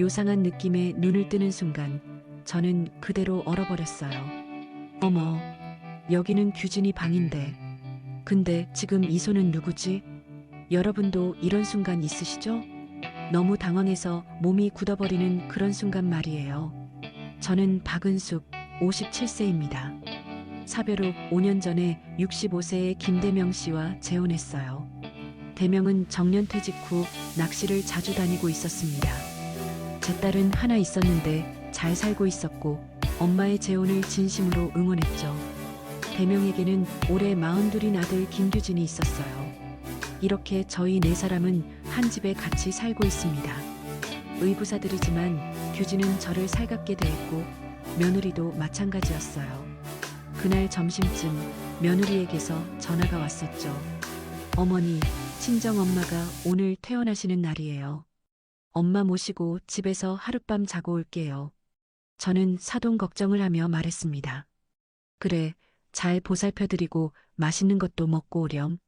요상한 느낌에 눈을 뜨는 순간 저는 그대로 얼어버렸어요. 어머, 여기는 규진이 방인데. 근데 지금 이 손은 누구지? 여러분도 이런 순간 있으시죠? 너무 당황해서 몸이 굳어버리는 그런 순간 말이에요. 저는 박은숙, 57세입니다. 사별 후 5년 전에 65세의 김대명 씨와 재혼했어요. 대명은 정년퇴직 후 낚시를 자주 다니고 있었습니다. 제 딸은 하나 있었는데 잘 살고 있었고 엄마의 재혼을 진심으로 응원했죠. 대명에게는 올해 42인 아들 김규진이 있었어요. 이렇게 저희 네 사람은 한 집에 같이 살고 있습니다. 의부사들이지만 규진은 저를 살갑게 대했고 며느리도 마찬가지였어요. 그날 점심쯤 며느리에게서 전화가 왔었죠. 어머니, 친정엄마가 오늘 퇴원하시는 날이에요. 엄마 모시고 집에서 하룻밤 자고 올게요. 저는 사돈 걱정을 하며 말했습니다. 그래, 잘 보살펴드리고 맛있는 것도 먹고 오렴.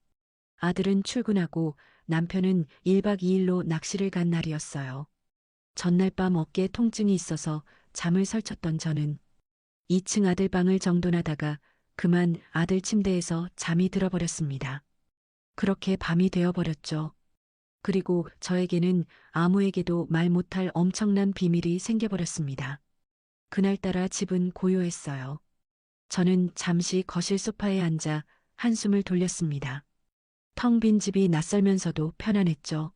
아들은 출근하고 남편은 1박 2일로 낚시를 간 날이었어요. 전날 밤 어깨에 통증이 있어서 잠을 설쳤던 저는 2층 아들 방을 정돈하다가 그만 아들 침대에서 잠이 들어버렸습니다. 그렇게 밤이 되어버렸죠. 그리고 저에게는 아무에게도 말 못할 엄청난 비밀이 생겨버렸습니다. 그날따라 집은 고요했어요. 저는 잠시 거실 소파에 앉아 한숨을 돌렸습니다. 텅 빈 집이 낯설면서도 편안했죠.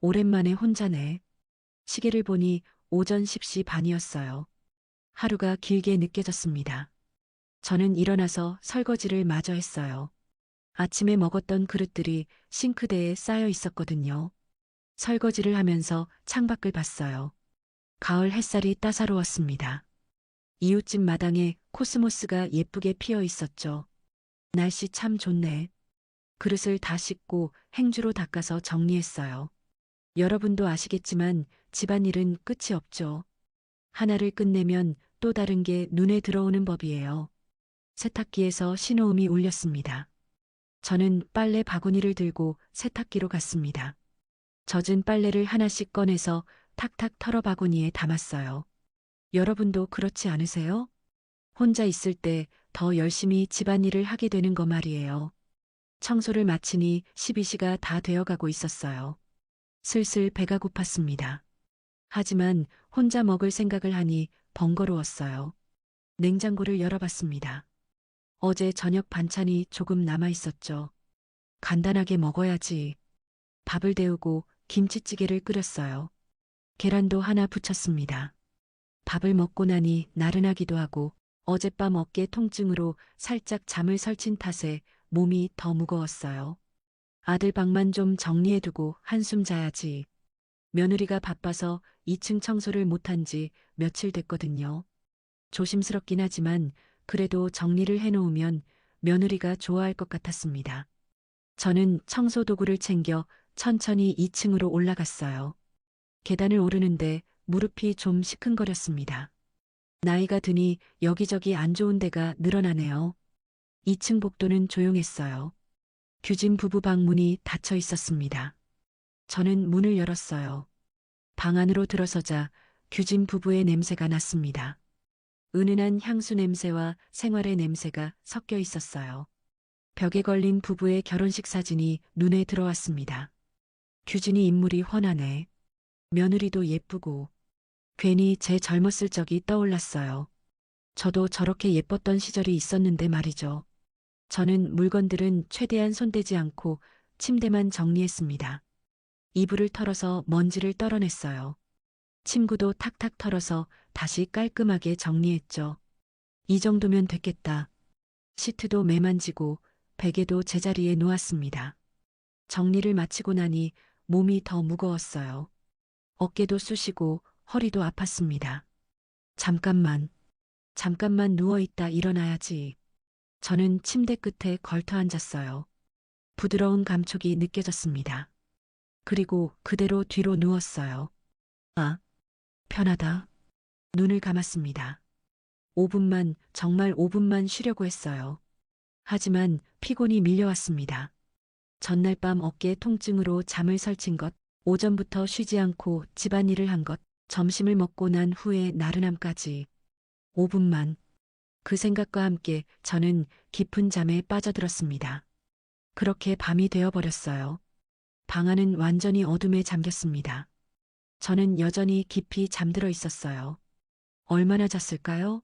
오랜만에 혼자네. 시계를 보니 오전 10시 반이었어요. 하루가 길게 느껴졌습니다. 저는 일어나서 설거지를 마저 했어요. 아침에 먹었던 그릇들이 싱크대에 쌓여 있었거든요. 설거지를 하면서 창밖을 봤어요. 가을 햇살이 따사로웠습니다. 이웃집 마당에 코스모스가 예쁘게 피어 있었죠. 날씨 참 좋네. 그릇을 다 씻고 행주로 닦아서 정리했어요. 여러분도 아시겠지만 집안일은 끝이 없죠. 하나를 끝내면 또 다른 게 눈에 들어오는 법이에요. 세탁기에서 신호음이 울렸습니다. 저는 빨래 바구니를 들고 세탁기로 갔습니다. 젖은 빨래를 하나씩 꺼내서 탁탁 털어 바구니에 담았어요. 여러분도 그렇지 않으세요? 혼자 있을 때 더 열심히 집안일을 하게 되는 거 말이에요. 청소를 마치니 12시가 다 되어가고 있었어요. 슬슬 배가 고팠습니다. 하지만 혼자 먹을 생각을 하니 번거로웠어요. 냉장고를 열어봤습니다. 어제 저녁 반찬이 조금 남아 있었죠. 간단하게 먹어야지. 밥을 데우고 김치찌개를 끓였어요. 계란도 하나 부쳤습니다. 밥을 먹고 나니 나른하기도 하고 어젯밤 어깨 통증으로 살짝 잠을 설친 탓에 몸이 더 무거웠어요. 아들 방만 좀 정리해두고 한숨 자야지. 며느리가 바빠서 2층 청소를 못한 지 며칠 됐거든요. 조심스럽긴 하지만 그래도 정리를 해놓으면 며느리가 좋아할 것 같았습니다. 저는 청소 도구를 챙겨 천천히 2층으로 올라갔어요. 계단을 오르는데 무릎이 좀 시큰거렸습니다. 나이가 드니 여기저기 안 좋은 데가 늘어나네요. 2층 복도는 조용했어요. 규진 부부 방 문이 닫혀 있었습니다. 저는 문을 열었어요. 방 안으로 들어서자 규진 부부의 냄새가 났습니다. 은은한 향수 냄새와 생활의 냄새가 섞여 있었어요. 벽에 걸린 부부의 결혼식 사진이 눈에 들어왔습니다. 규진이 인물이 훤하네. 며느리도 예쁘고 괜히 제 젊었을 적이 떠올랐어요. 저도 저렇게 예뻤던 시절이 있었는데 말이죠. 저는 물건들은 최대한 손대지 않고 침대만 정리했습니다. 이불을 털어서 먼지를 떨어냈어요. 침구도 탁탁 털어서 다시 깔끔하게 정리했죠. 이 정도면 됐겠다. 시트도 매만지고 베개도 제자리에 놓았습니다. 정리를 마치고 나니 몸이 더 무거웠어요. 어깨도 쑤시고 허리도 아팠습니다. 잠깐만 누워있다 일어나야지. 저는 침대 끝에 걸터 앉았어요. 부드러운 감촉이 느껴졌습니다. 그리고 그대로 뒤로 누웠어요. 아, 편하다. 눈을 감았습니다. 5분만, 정말 5분만 쉬려고 했어요. 하지만 피곤이 밀려왔습니다. 전날 밤 어깨 통증으로 잠을 설친 것, 오전부터 쉬지 않고 집안일을 한 것, 점심을 먹고 난 후에 나른함까지 5분만. 그 생각과 함께 저는 깊은 잠에 빠져들었습니다. 그렇게 밤이 되어버렸어요. 방 안은 완전히 어둠에 잠겼습니다. 저는 여전히 깊이 잠들어 있었어요. 얼마나 잤을까요?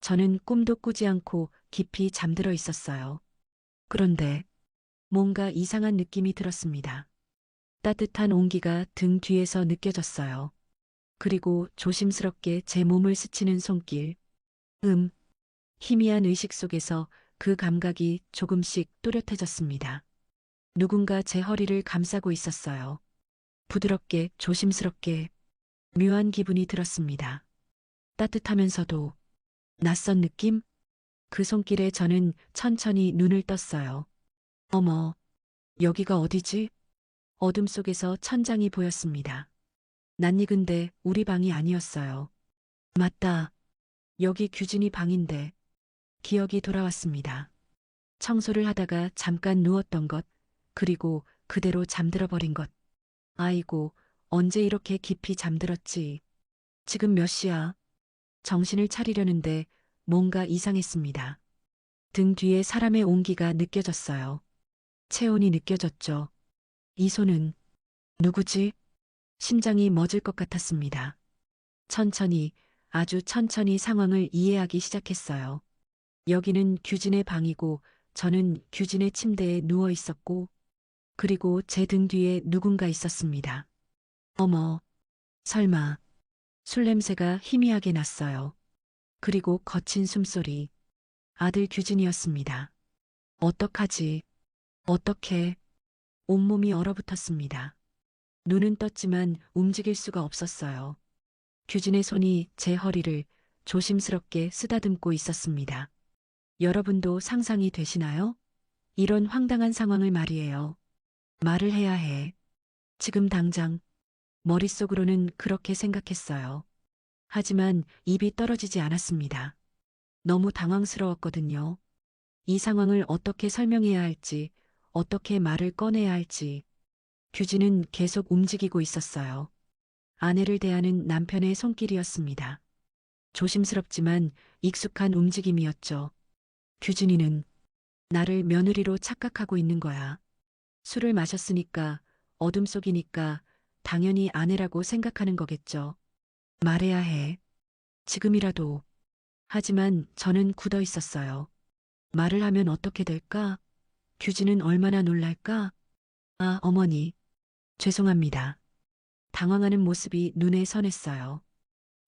저는 꿈도 꾸지 않고 깊이 잠들어 있었어요. 그런데 뭔가 이상한 느낌이 들었습니다. 따뜻한 온기가 등 뒤에서 느껴졌어요. 그리고 조심스럽게 제 몸을 스치는 손길. 희미한 의식 속에서 그 감각이 조금씩 또렷해졌습니다. 누군가 제 허리를 감싸고 있었어요. 부드럽게, 조심스럽게, 묘한 기분이 들었습니다. 따뜻하면서도 낯선 느낌? 그 손길에 저는 천천히 눈을 떴어요. 어머, 여기가 어디지? 어둠 속에서 천장이 보였습니다. 낯익은데 우리 방이 아니었어요. 맞다. 여기 규진이 방인데. 기억이 돌아왔습니다. 청소를 하다가 잠깐 누웠던 것, 그리고 그대로 잠들어 버린 것. 아이고, 언제 이렇게 깊이 잠들었지? 지금 몇 시야? 정신을 차리려는데 뭔가 이상했습니다. 등 뒤에 사람의 온기가 느껴졌어요. 체온이 느껴졌죠. 이 손은 누구지? 심장이 멎을 것 같았습니다. 천천히, 아주 천천히 상황을 이해하기 시작했어요. 여기는 규진의 방이고 저는 규진의 침대에 누워 있었고 그리고 제 등 뒤에 누군가 있었습니다. 어머, 설마 술 냄새가 희미하게 났어요. 그리고 거친 숨소리. 아들 규진이었습니다. 어떡하지? 어떻게? 온몸이 얼어붙었습니다. 눈은 떴지만 움직일 수가 없었어요. 규진의 손이 제 허리를 조심스럽게 쓰다듬고 있었습니다. 여러분도 상상이 되시나요? 이런 황당한 상황을 말이에요. 말을 해야 해. 지금 당장. 머릿속으로는 그렇게 생각했어요. 하지만 입이 떨어지지 않았습니다. 너무 당황스러웠거든요. 이 상황을 어떻게 설명해야 할지, 어떻게 말을 꺼내야 할지. 규진은 계속 움직이고 있었어요. 아내를 대하는 남편의 손길이었습니다. 조심스럽지만 익숙한 움직임이었죠. 규진이는 나를 며느리로 착각하고 있는 거야. 술을 마셨으니까, 어둠 속이니까 당연히 아내라고 생각하는 거겠죠. 말해야 해. 지금이라도. 하지만 저는 굳어 있었어요. 말을 하면 어떻게 될까? 규진은 얼마나 놀랄까? 아, 어머니. 죄송합니다. 당황하는 모습이 눈에 선했어요.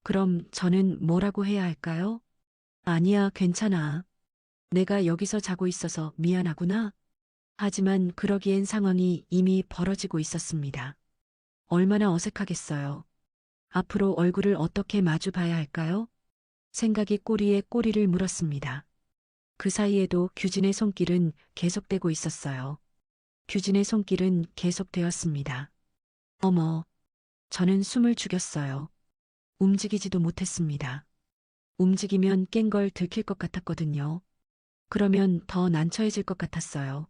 그럼 저는 뭐라고 해야 할까요? 아니야, 괜찮아. 내가 여기서 자고 있어서 미안하구나. 하지만 그러기엔 상황이 이미 벌어지고 있었습니다. 얼마나 어색하겠어요. 앞으로 얼굴을 어떻게 마주 봐야 할까요? 생각이 꼬리에 꼬리를 물었습니다. 그 사이에도 규진의 손길은 계속되고 있었어요. 규진의 손길은 계속되었습니다. 어머, 저는 숨을 죽였어요. 움직이지도 못했습니다. 움직이면 깬 걸 들킬 것 같았거든요. 그러면 더 난처해질 것 같았어요.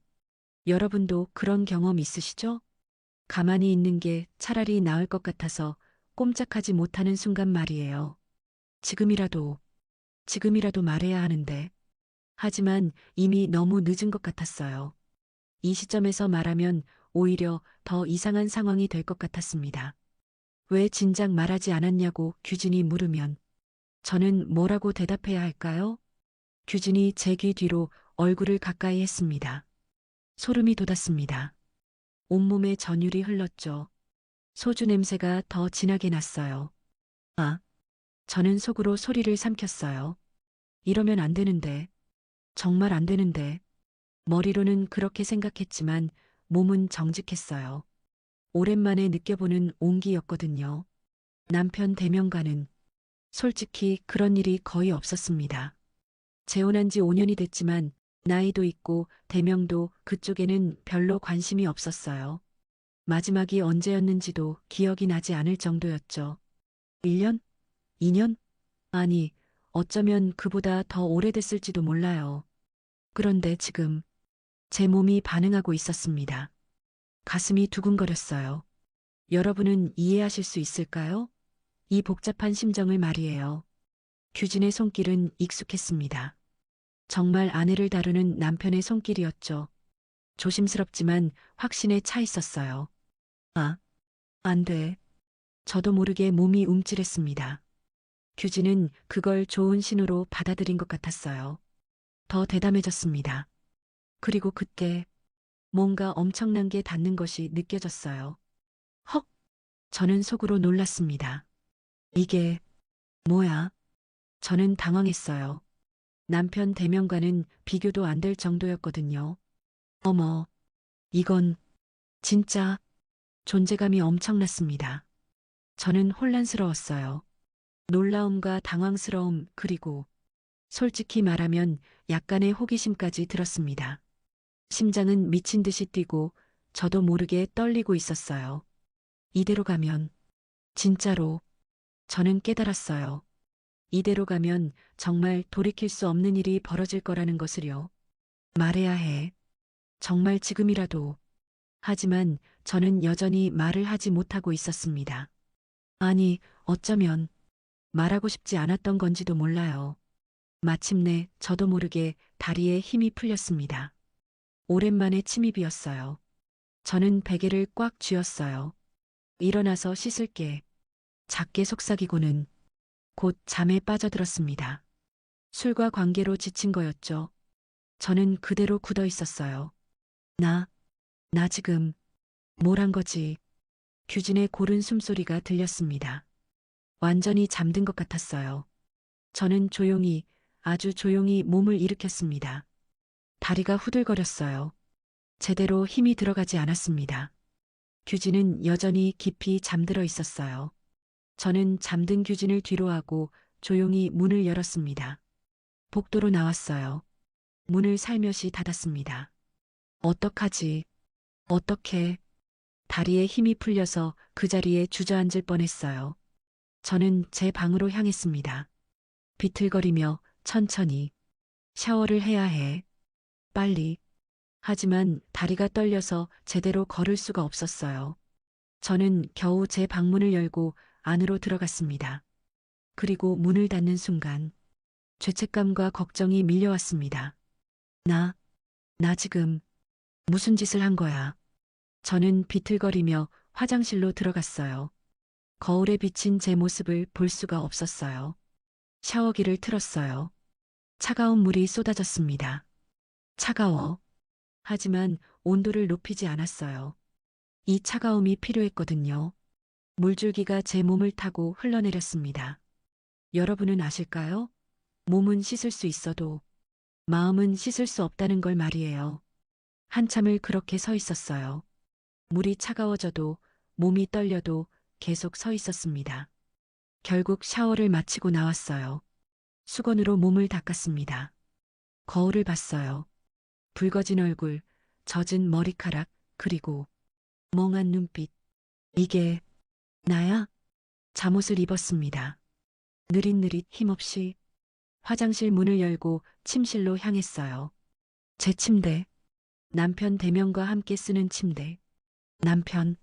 여러분도 그런 경험 있으시죠? 가만히 있는 게 차라리 나을 것 같아서 꼼짝하지 못하는 순간 말이에요. 지금이라도, 지금이라도 말해야 하는데. 하지만 이미 너무 늦은 것 같았어요. 이 시점에서 말하면 오히려 더 이상한 상황이 될 것 같았습니다. 왜 진작 말하지 않았냐고 규진이 물으면 저는 뭐라고 대답해야 할까요? 규진이 제 귀 뒤로 얼굴을 가까이 했습니다. 소름이 돋았습니다. 온몸에 전율이 흘렀죠. 소주 냄새가 더 진하게 났어요. 아, 저는 속으로 소리를 삼켰어요. 이러면 안 되는데, 정말 안 되는데. 머리로는 그렇게 생각했지만 몸은 정직했어요. 오랜만에 느껴보는 온기였거든요. 남편 대면과는 솔직히 그런 일이 거의 없었습니다. 재혼한 지 5년이 됐지만 나이도 있고 대명도 그쪽에는 별로 관심이 없었어요. 마지막이 언제였는지도 기억이 나지 않을 정도였죠. 1년? 2년? 아니, 어쩌면 그보다 더 오래됐을지도 몰라요. 그런데 지금 제 몸이 반응하고 있었습니다. 가슴이 두근거렸어요. 여러분은 이해하실 수 있을까요? 이 복잡한 심정을 말이에요. 규진의 손길은 익숙했습니다. 정말 아내를 다루는 남편의 손길이었죠. 조심스럽지만 확신에 차 있었어요. 아, 안 돼. 저도 모르게 몸이 움찔했습니다. 규진은 그걸 좋은 신호로 받아들인 것 같았어요. 더 대담해졌습니다. 그리고 그때 뭔가 엄청난 게 닿는 것이 느껴졌어요. 헉! 저는 속으로 놀랐습니다. 이게 뭐야? 저는 당황했어요. 남편 대면과는 비교도 안 될 정도였거든요. 어머, 이건 진짜 존재감이 엄청났습니다. 저는 혼란스러웠어요. 놀라움과 당황스러움 그리고 솔직히 말하면 약간의 호기심까지 들었습니다. 심장은 미친 듯이 뛰고 저도 모르게 떨리고 있었어요. 이대로 가면 진짜로 저는 깨달았어요. 이대로 가면 정말 돌이킬 수 없는 일이 벌어질 거라는 것을요. 말해야 해. 정말 지금이라도. 하지만 저는 여전히 말을 하지 못하고 있었습니다. 아니, 어쩌면 말하고 싶지 않았던 건지도 몰라요. 마침내 저도 모르게 다리에 힘이 풀렸습니다. 오랜만에 침이 비었어요. 저는 베개를 꽉 쥐었어요. 일어나서 씻을게. 작게 속삭이고는 곧 잠에 빠져들었습니다. 술과 관계로 지친 거였죠. 저는 그대로 굳어 있었어요. 나 지금 뭘 한 거지? 규진의 고른 숨소리가 들렸습니다. 완전히 잠든 것 같았어요. 저는 조용히, 아주 조용히 몸을 일으켰습니다. 다리가 후들거렸어요. 제대로 힘이 들어가지 않았습니다. 규진은 여전히 깊이 잠들어 있었어요. 저는 잠든 규진을 뒤로하고 조용히 문을 열었습니다. 복도로 나왔어요. 문을 살며시 닫았습니다. 어떡하지? 어떻게? 다리에 힘이 풀려서 그 자리에 주저앉을 뻔했어요. 저는 제 방으로 향했습니다. 비틀거리며 천천히 샤워를 해야 해. 빨리. 하지만 다리가 떨려서 제대로 걸을 수가 없었어요. 저는 겨우 제 방문을 열고 안으로 들어갔습니다. 그리고 문을 닫는 순간 죄책감과 걱정이 밀려왔습니다. 나, 나 지금 무슨 짓을 한 거야? 저는 비틀거리며 화장실로 들어갔어요. 거울에 비친 제 모습을 볼 수가 없었어요. 샤워기를 틀었어요. 차가운 물이 쏟아졌습니다. 차가워. 하지만 온도를 높이지 않았어요. 이 차가움이 필요했거든요. 물줄기가 제 몸을 타고 흘러내렸습니다. 여러분은 아실까요? 몸은 씻을 수 있어도 마음은 씻을 수 없다는 걸 말이에요. 한참을 그렇게 서 있었어요. 물이 차가워져도 몸이 떨려도 계속 서 있었습니다. 결국 샤워를 마치고 나왔어요. 수건으로 몸을 닦았습니다. 거울을 봤어요. 붉어진 얼굴, 젖은 머리카락, 그리고 멍한 눈빛. 이게 나야? 잠옷을 입었습니다. 느릿느릿 힘없이 화장실 문을 열고 침실로 향했어요. 제 침대. 남편 대면과 함께 쓰는 침대. 남편.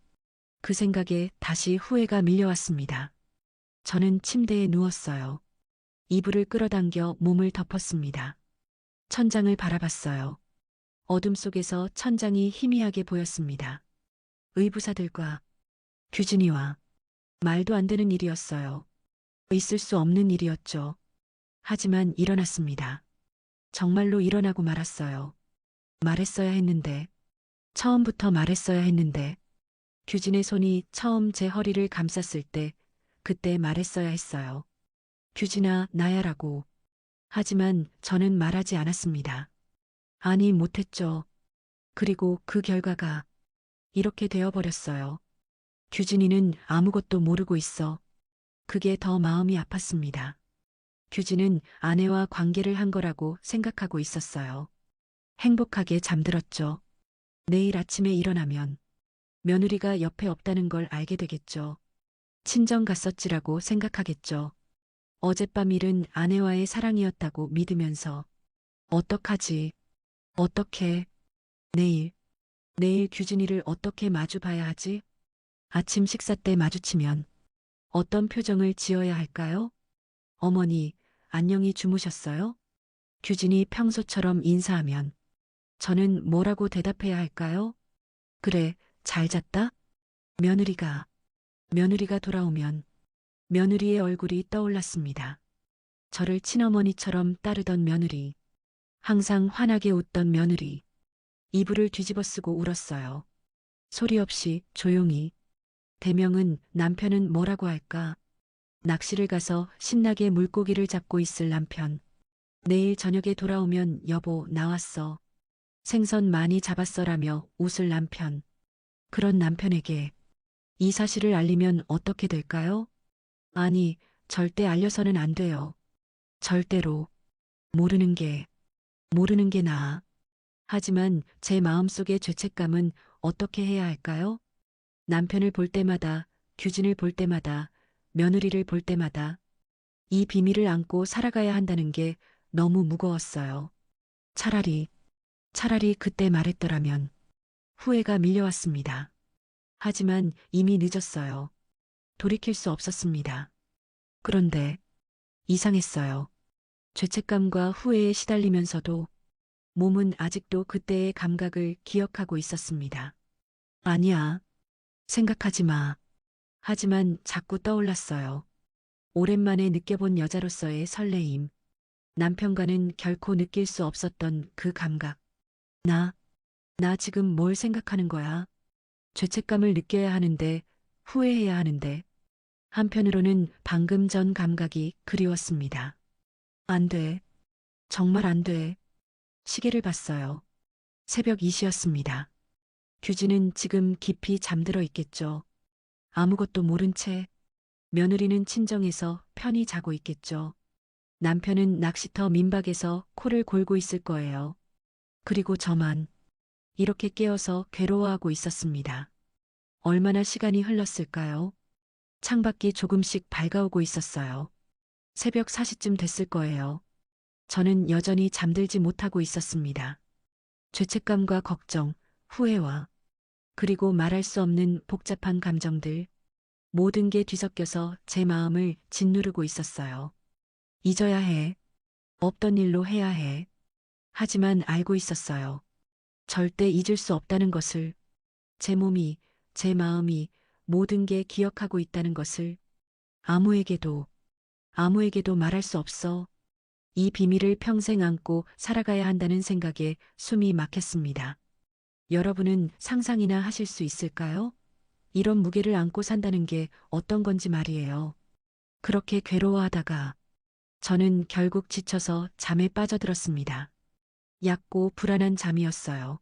그 생각에 다시 후회가 밀려왔습니다. 저는 침대에 누웠어요. 이불을 끌어당겨 몸을 덮었습니다. 천장을 바라봤어요. 어둠 속에서 천장이 희미하게 보였습니다. 의부사들과 규진이와 말도 안 되는 일이었어요. 있을 수 없는 일이었죠. 하지만 일어났습니다. 정말로 일어나고 말았어요. 말했어야 했는데, 처음부터 말했어야 했는데, 규진의 손이 처음 제 허리를 감쌌을 때, 그때 말했어야 했어요. 규진아, 나야라고. 하지만 저는 말하지 않았습니다. 아니, 못했죠. 그리고 그 결과가 이렇게 되어버렸어요. 규진이는 아무것도 모르고 있어. 그게 더 마음이 아팠습니다. 규진은 아내와 관계를 한 거라고 생각하고 있었어요. 행복하게 잠들었죠. 내일 아침에 일어나면 며느리가 옆에 없다는 걸 알게 되겠죠. 친정 갔었지라고 생각하겠죠. 어젯밤 일은 아내와의 사랑이었다고 믿으면서 어떡하지? 어떻게? 내일 규진이를 어떻게 마주 봐야 하지? 아침 식사 때 마주치면 어떤 표정을 지어야 할까요? 어머니, 안녕히 주무셨어요? 규진이 평소처럼 인사하면 저는 뭐라고 대답해야 할까요? 그래, 잘 잤다? 며느리가, 며느리가 돌아오면 며느리의 얼굴이 떠올랐습니다. 저를 친어머니처럼 따르던 며느리, 항상 환하게 웃던 며느리, 이불을 뒤집어 쓰고 울었어요. 소리 없이 조용히. 대명은 남편은 뭐라고 할까? 낚시를 가서 신나게 물고기를 잡고 있을 남편. 내일 저녁에 돌아오면 여보 나왔어. 생선 많이 잡았어라며 웃을 남편. 그런 남편에게 이 사실을 알리면 어떻게 될까요? 아니, 절대 알려서는 안 돼요. 절대로. 모르는 게, 모르는 게 나아. 하지만 제 마음속의 죄책감은 어떻게 해야 할까요? 남편을 볼 때마다, 규진을 볼 때마다, 며느리를 볼 때마다 이 비밀을 안고 살아가야 한다는 게 너무 무거웠어요. 차라리 그때 말했더라면 후회가 밀려왔습니다. 하지만 이미 늦었어요. 돌이킬 수 없었습니다. 그런데 이상했어요. 죄책감과 후회에 시달리면서도 몸은 아직도 그때의 감각을 기억하고 있었습니다. 아니야, 생각하지 마. 하지만 자꾸 떠올랐어요. 오랜만에 느껴본 여자로서의 설레임. 남편과는 결코 느낄 수 없었던 그 감각. 나, 나 지금 뭘 생각하는 거야? 죄책감을 느껴야 하는데, 후회해야 하는데, 한편으로는 방금 전 감각이 그리웠습니다. 안 돼. 정말 안 돼. 시계를 봤어요. 새벽 2시였습니다. 규진은 지금 깊이 잠들어 있겠죠. 아무것도 모른 채 며느리는 친정에서 편히 자고 있겠죠. 남편은 낚시터 민박에서 코를 골고 있을 거예요. 그리고 저만 이렇게 깨어서 괴로워하고 있었습니다. 얼마나 시간이 흘렀을까요? 창밖이 조금씩 밝아오고 있었어요. 새벽 4시쯤 됐을 거예요. 저는 여전히 잠들지 못하고 있었습니다. 죄책감과 걱정, 후회와 그리고 말할 수 없는 복잡한 감정들, 모든 게 뒤섞여서 제 마음을 짓누르고 있었어요. 잊어야 해. 없던 일로 해야 해. 하지만 알고 있었어요. 절대 잊을 수 없다는 것을, 제 몸이, 제 마음이 모든 게 기억하고 있다는 것을 아무에게도, 아무에게도 말할 수 없어. 이 비밀을 평생 안고 살아가야 한다는 생각에 숨이 막혔습니다. 여러분은 상상이나 하실 수 있을까요? 이런 무게를 안고 산다는 게 어떤 건지 말이에요. 그렇게 괴로워하다가 저는 결국 지쳐서 잠에 빠져들었습니다. 얕고 불안한 잠이었어요.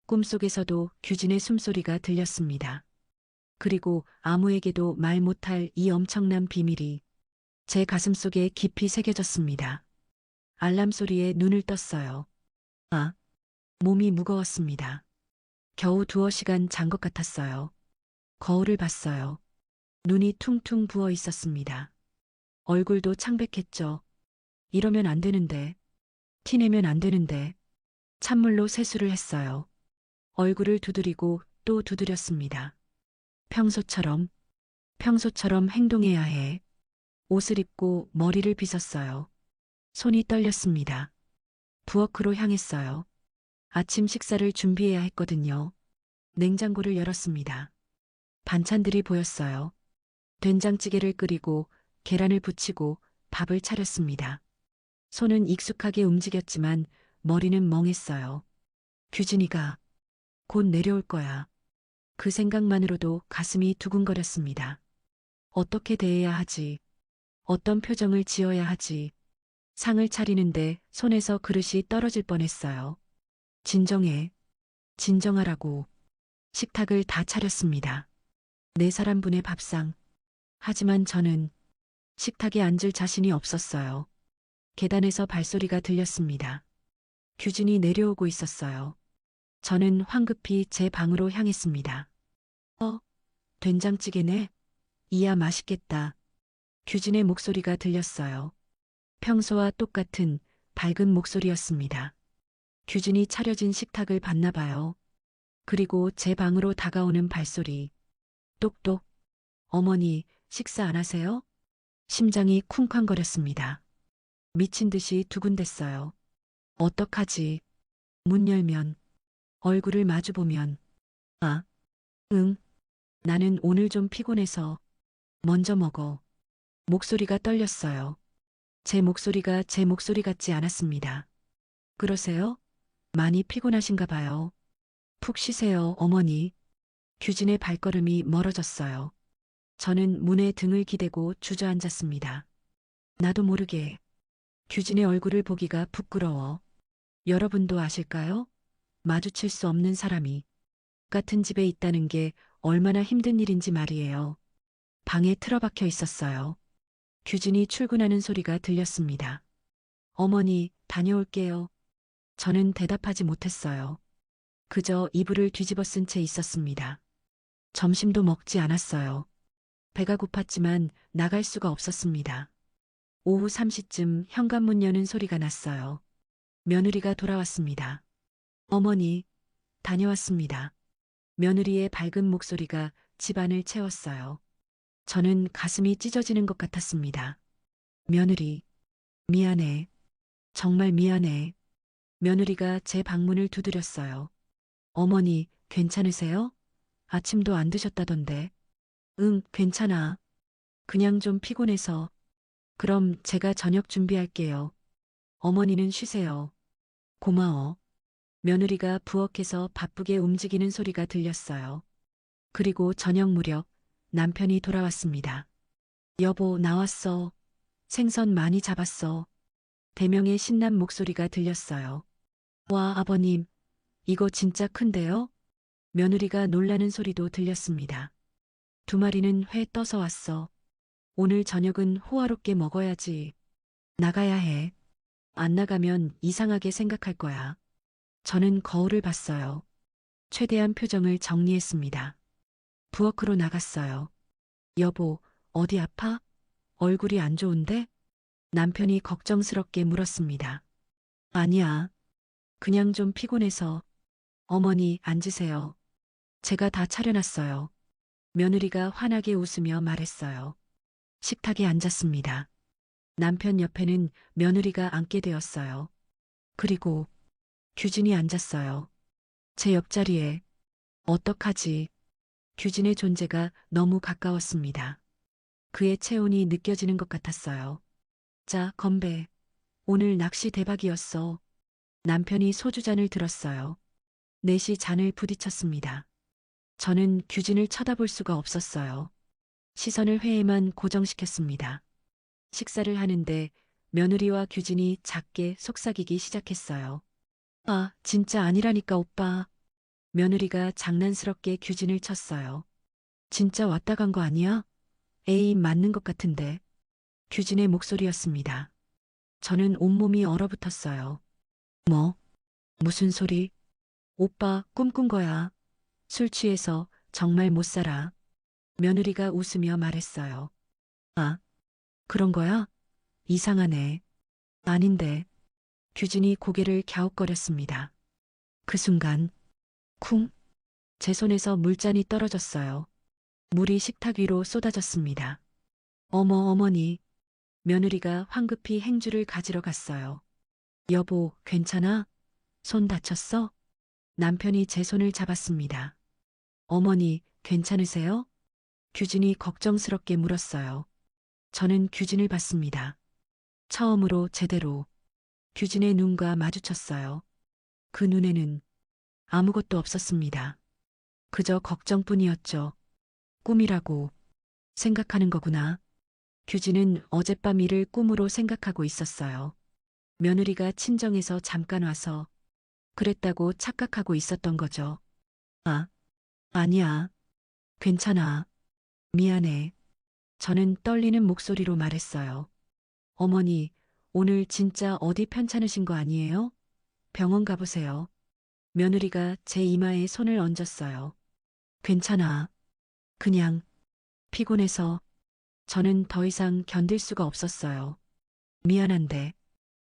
꿈속에서도 규진의 숨소리가 들렸습니다. 그리고 아무에게도 말 못할 이 엄청난 비밀이 제 가슴속에 깊이 새겨졌습니다. 알람 소리에 눈을 떴어요. 아, 몸이 무거웠습니다. 겨우 2시간 잔 것 같았어요. 거울을 봤어요. 눈이 퉁퉁 부어 있었습니다. 얼굴도 창백했죠. 이러면 안 되는데, 티내면 안 되는데, 찬물로 세수를 했어요. 얼굴을 두드리고 또 두드렸습니다. 평소처럼, 평소처럼 행동해야 해. 옷을 입고 머리를 빗었어요. 손이 떨렸습니다. 부엌으로 향했어요. 아침 식사를 준비해야 했거든요. 냉장고를 열었습니다. 반찬들이 보였어요. 된장찌개를 끓이고 계란을 부치고 밥을 차렸습니다. 손은 익숙하게 움직였지만 머리는 멍했어요. 규진이가 곧 내려올 거야. 그 생각만으로도 가슴이 두근거렸습니다. 어떻게 대해야 하지? 어떤 표정을 지어야 하지? 상을 차리는데 손에서 그릇이 떨어질 뻔했어요. 진정해. 진정하라고. 식탁을 다 차렸습니다. 4사람분의 밥상. 하지만 저는 식탁에 앉을 자신이 없었어요. 계단에서 발소리가 들렸습니다. 규진이 내려오고 있었어요. 저는 황급히 제 방으로 향했습니다. 된장찌개네? 이야 맛있겠다. 규진의 목소리가 들렸어요. 평소와 똑같은 밝은 목소리였습니다. 규진이 차려진 식탁을 봤나 봐요. 그리고 제 방으로 다가오는 발소리. 똑똑. 어머니, 식사 안 하세요? 심장이 쿵쾅거렸습니다. 미친 듯이 두근댔어요. 어떡하지? 문 열면, 얼굴을 마주보면, 아, 응, 나는 오늘 좀 피곤해서 먼저 먹어. 목소리가 떨렸어요. 제 목소리가 제 목소리 같지 않았습니다. 그러세요? 많이 피곤하신가 봐요. 푹 쉬세요, 어머니. 규진의 발걸음이 멀어졌어요. 저는 문에 등을 기대고 주저앉았습니다. 나도 모르게 규진의 얼굴을 보기가 부끄러워. 여러분도 아실까요? 마주칠 수 없는 사람이 같은 집에 있다는 게 얼마나 힘든 일인지 말이에요. 방에 틀어박혀 있었어요. 규진이 출근하는 소리가 들렸습니다. 어머니, 다녀올게요. 저는 대답하지 못했어요. 그저 이불을 뒤집어 쓴 채 있었습니다. 점심도 먹지 않았어요. 배가 고팠지만 나갈 수가 없었습니다. 오후 3시쯤 현관문 여는 소리가 났어요. 며느리가 돌아왔습니다. 어머니, 다녀왔습니다. 며느리의 밝은 목소리가 집안을 채웠어요. 저는 가슴이 찢어지는 것 같았습니다. 며느리, 미안해. 정말 미안해. 며느리가 제 방문을 두드렸어요. 어머니, 괜찮으세요? 아침도 안 드셨다던데. 응, 괜찮아. 그냥 좀 피곤해서. 그럼 제가 저녁 준비할게요. 어머니는 쉬세요. 고마워. 며느리가 부엌에서 바쁘게 움직이는 소리가 들렸어요. 그리고 저녁 무렵 남편이 돌아왔습니다. 여보, 나왔어. 생선 많이 잡았어. 대명의 신난 목소리가 들렸어요. 와, 아버님, 이거 진짜 큰데요? 며느리가 놀라는 소리도 들렸습니다. 두 마리는 회 떠서 왔어. 오늘 저녁은 호화롭게 먹어야지. 나가야 해. 안 나가면 이상하게 생각할 거야. 저는 거울을 봤어요. 최대한 표정을 정리했습니다. 부엌으로 나갔어요. 여보, 어디 아파? 얼굴이 안 좋은데? 남편이 걱정스럽게 물었습니다. 아니야. 그냥 좀 피곤해서. 어머니, 앉으세요. 제가 다 차려놨어요. 며느리가 환하게 웃으며 말했어요. 식탁에 앉았습니다. 남편 옆에는 며느리가 앉게 되었어요. 그리고 규진이 앉았어요. 제 옆자리에. 어떡하지? 규진의 존재가 너무 가까웠습니다. 그의 체온이 느껴지는 것 같았어요. 자, 건배. 오늘 낚시 대박이었어. 남편이 소주잔을 들었어요. 넷이 잔을 부딪혔습니다. 저는 규진을 쳐다볼 수가 없었어요. 시선을 회에만 고정시켰습니다. 식사를 하는데 며느리와 규진이 작게 속삭이기 시작했어요. 아, 진짜 아니라니까 오빠. 며느리가 장난스럽게 규진을 쳤어요. 진짜 왔다 간 거 아니야? 에이, 맞는 것 같은데. 규진의 목소리였습니다. 저는 온몸이 얼어붙었어요. 뭐? 무슨 소리? 오빠 꿈꾼 거야. 술 취해서 정말 못 살아. 며느리가 웃으며 말했어요. 아, 그런 거야? 이상하네. 아닌데. 규진이 고개를 갸웃거렸습니다. 그 순간, 쿵! 제 손에서 물잔이 떨어졌어요. 물이 식탁 위로 쏟아졌습니다. 어머, 어머니. 며느리가 황급히 행주를 가지러 갔어요. 여보, 괜찮아? 손 다쳤어? 남편이 제 손을 잡았습니다. 어머니, 괜찮으세요? 규진이 걱정스럽게 물었어요. 저는 규진을 봤습니다. 처음으로 제대로 규진의 눈과 마주쳤어요. 그 눈에는 아무것도 없었습니다. 그저 걱정뿐이었죠. 꿈이라고 생각하는 거구나. 규진은 어젯밤 일을 꿈으로 생각하고 있었어요. 며느리가 친정에서 잠깐 와서 그랬다고 착각하고 있었던 거죠. 아, 아니야. 괜찮아. 미안해. 저는 떨리는 목소리로 말했어요. 어머니, 오늘 진짜 어디 편찮으신 거 아니에요? 병원 가보세요. 며느리가 제 이마에 손을 얹었어요. 괜찮아. 그냥 피곤해서 저는 더 이상 견딜 수가 없었어요. 미안한데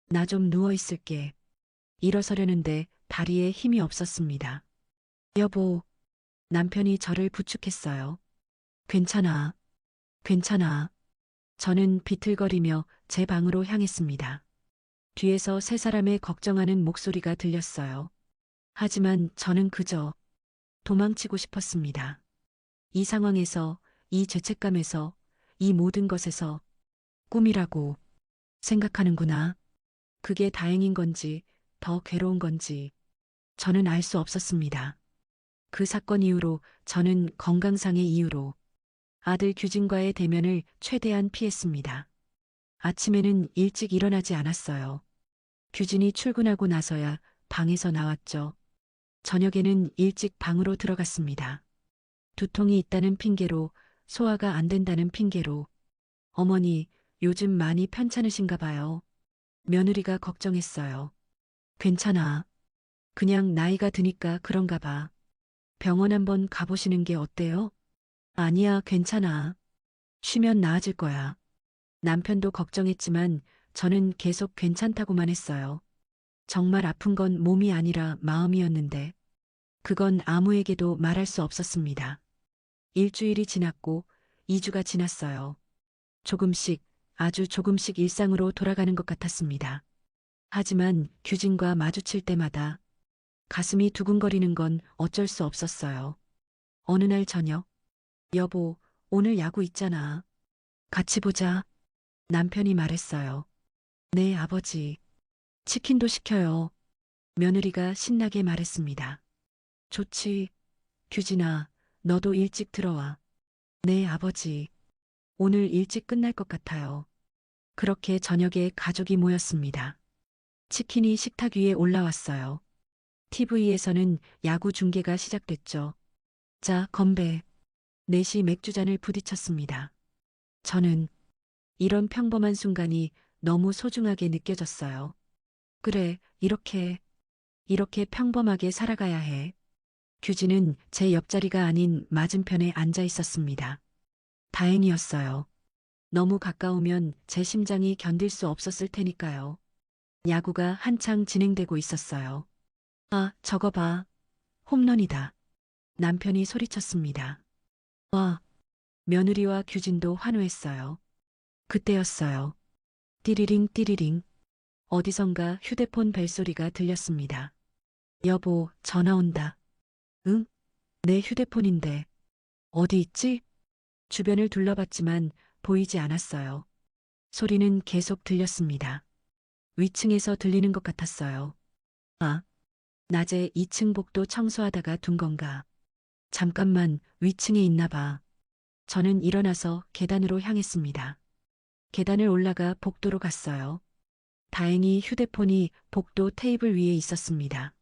나 좀 누워 있을게. 일어서려는데 다리에 힘이 없었습니다. 여보, 남편이 저를 부축했어요. 괜찮아. 괜찮아. 저는 비틀거리며 제 방으로 향했습니다. 뒤에서 세 사람의 걱정하는 목소리가 들렸어요. 하지만 저는 그저 도망치고 싶었습니다. 이 상황에서, 이 죄책감에서, 이 모든 것에서 꿈이라고 생각하는구나. 그게 다행인 건지, 더 괴로운 건지, 저는 알 수 없었습니다. 그 사건 이후로 저는 건강상의 이유로 아들 규진과의 대면을 최대한 피했습니다. 아침에는 일찍 일어나지 않았어요. 규진이 출근하고 나서야 방에서 나왔죠. 저녁에는 일찍 방으로 들어갔습니다. 두통이 있다는 핑계로, 소화가 안 된다는 핑계로, 어머니, 요즘 많이 편찮으신가 봐요. 며느리가 걱정했어요. 괜찮아. 그냥 나이가 드니까 그런가 봐. 병원 한번 가보시는 게 어때요? 아니야, 괜찮아. 쉬면 나아질 거야. 남편도 걱정했지만 저는 계속 괜찮다고만 했어요. 정말 아픈 건 몸이 아니라 마음이었는데 그건 아무에게도 말할 수 없었습니다. 일주일이 지났고 2주가 지났어요. 조금씩, 아주 조금씩 일상으로 돌아가는 것 같았습니다. 하지만 규진과 마주칠 때마다 가슴이 두근거리는 건 어쩔 수 없었어요. 어느 날 저녁, 여보, 오늘 야구 있잖아. 같이 보자. 남편이 말했어요. 네, 아버지. 치킨도 시켜요. 며느리가 신나게 말했습니다. 좋지. 규진아, 너도 일찍 들어와. 네, 아버지. 오늘 일찍 끝날 것 같아요. 그렇게 저녁에 가족이 모였습니다. 치킨이 식탁 위에 올라왔어요. TV에서는 야구 중계가 시작됐죠. 자, 건배. 넷이 맥주잔을 부딪혔습니다. 저는 이런 평범한 순간이 너무 소중하게 느껴졌어요. 그래, 이렇게 평범하게 살아가야 해. 규진은 제 옆자리가 아닌 맞은편에 앉아 있었습니다. 다행이었어요. 너무 가까우면 제 심장이 견딜 수 없었을 테니까요. 야구가 한창 진행되고 있었어요. 아, 저거 봐. 홈런이다. 남편이 소리쳤습니다. 와, 며느리와 규진도 환호했어요. 그때였어요. 띠리링 띠리링. 어디선가 휴대폰 벨소리가 들렸습니다. 여보, 전화 온다. 응? 내 휴대폰인데. 어디 있지? 주변을 둘러봤지만 보이지 않았어요. 소리는 계속 들렸습니다. 위층에서 들리는 것 같았어요. 아, 낮에 2층 복도 청소하다가 둔 건가. 잠깐만, 위층에 있나 봐. 저는 일어나서 계단으로 향했습니다. 계단을 올라가 복도로 갔어요. 다행히 휴대폰이 복도 테이블 위에 있었습니다.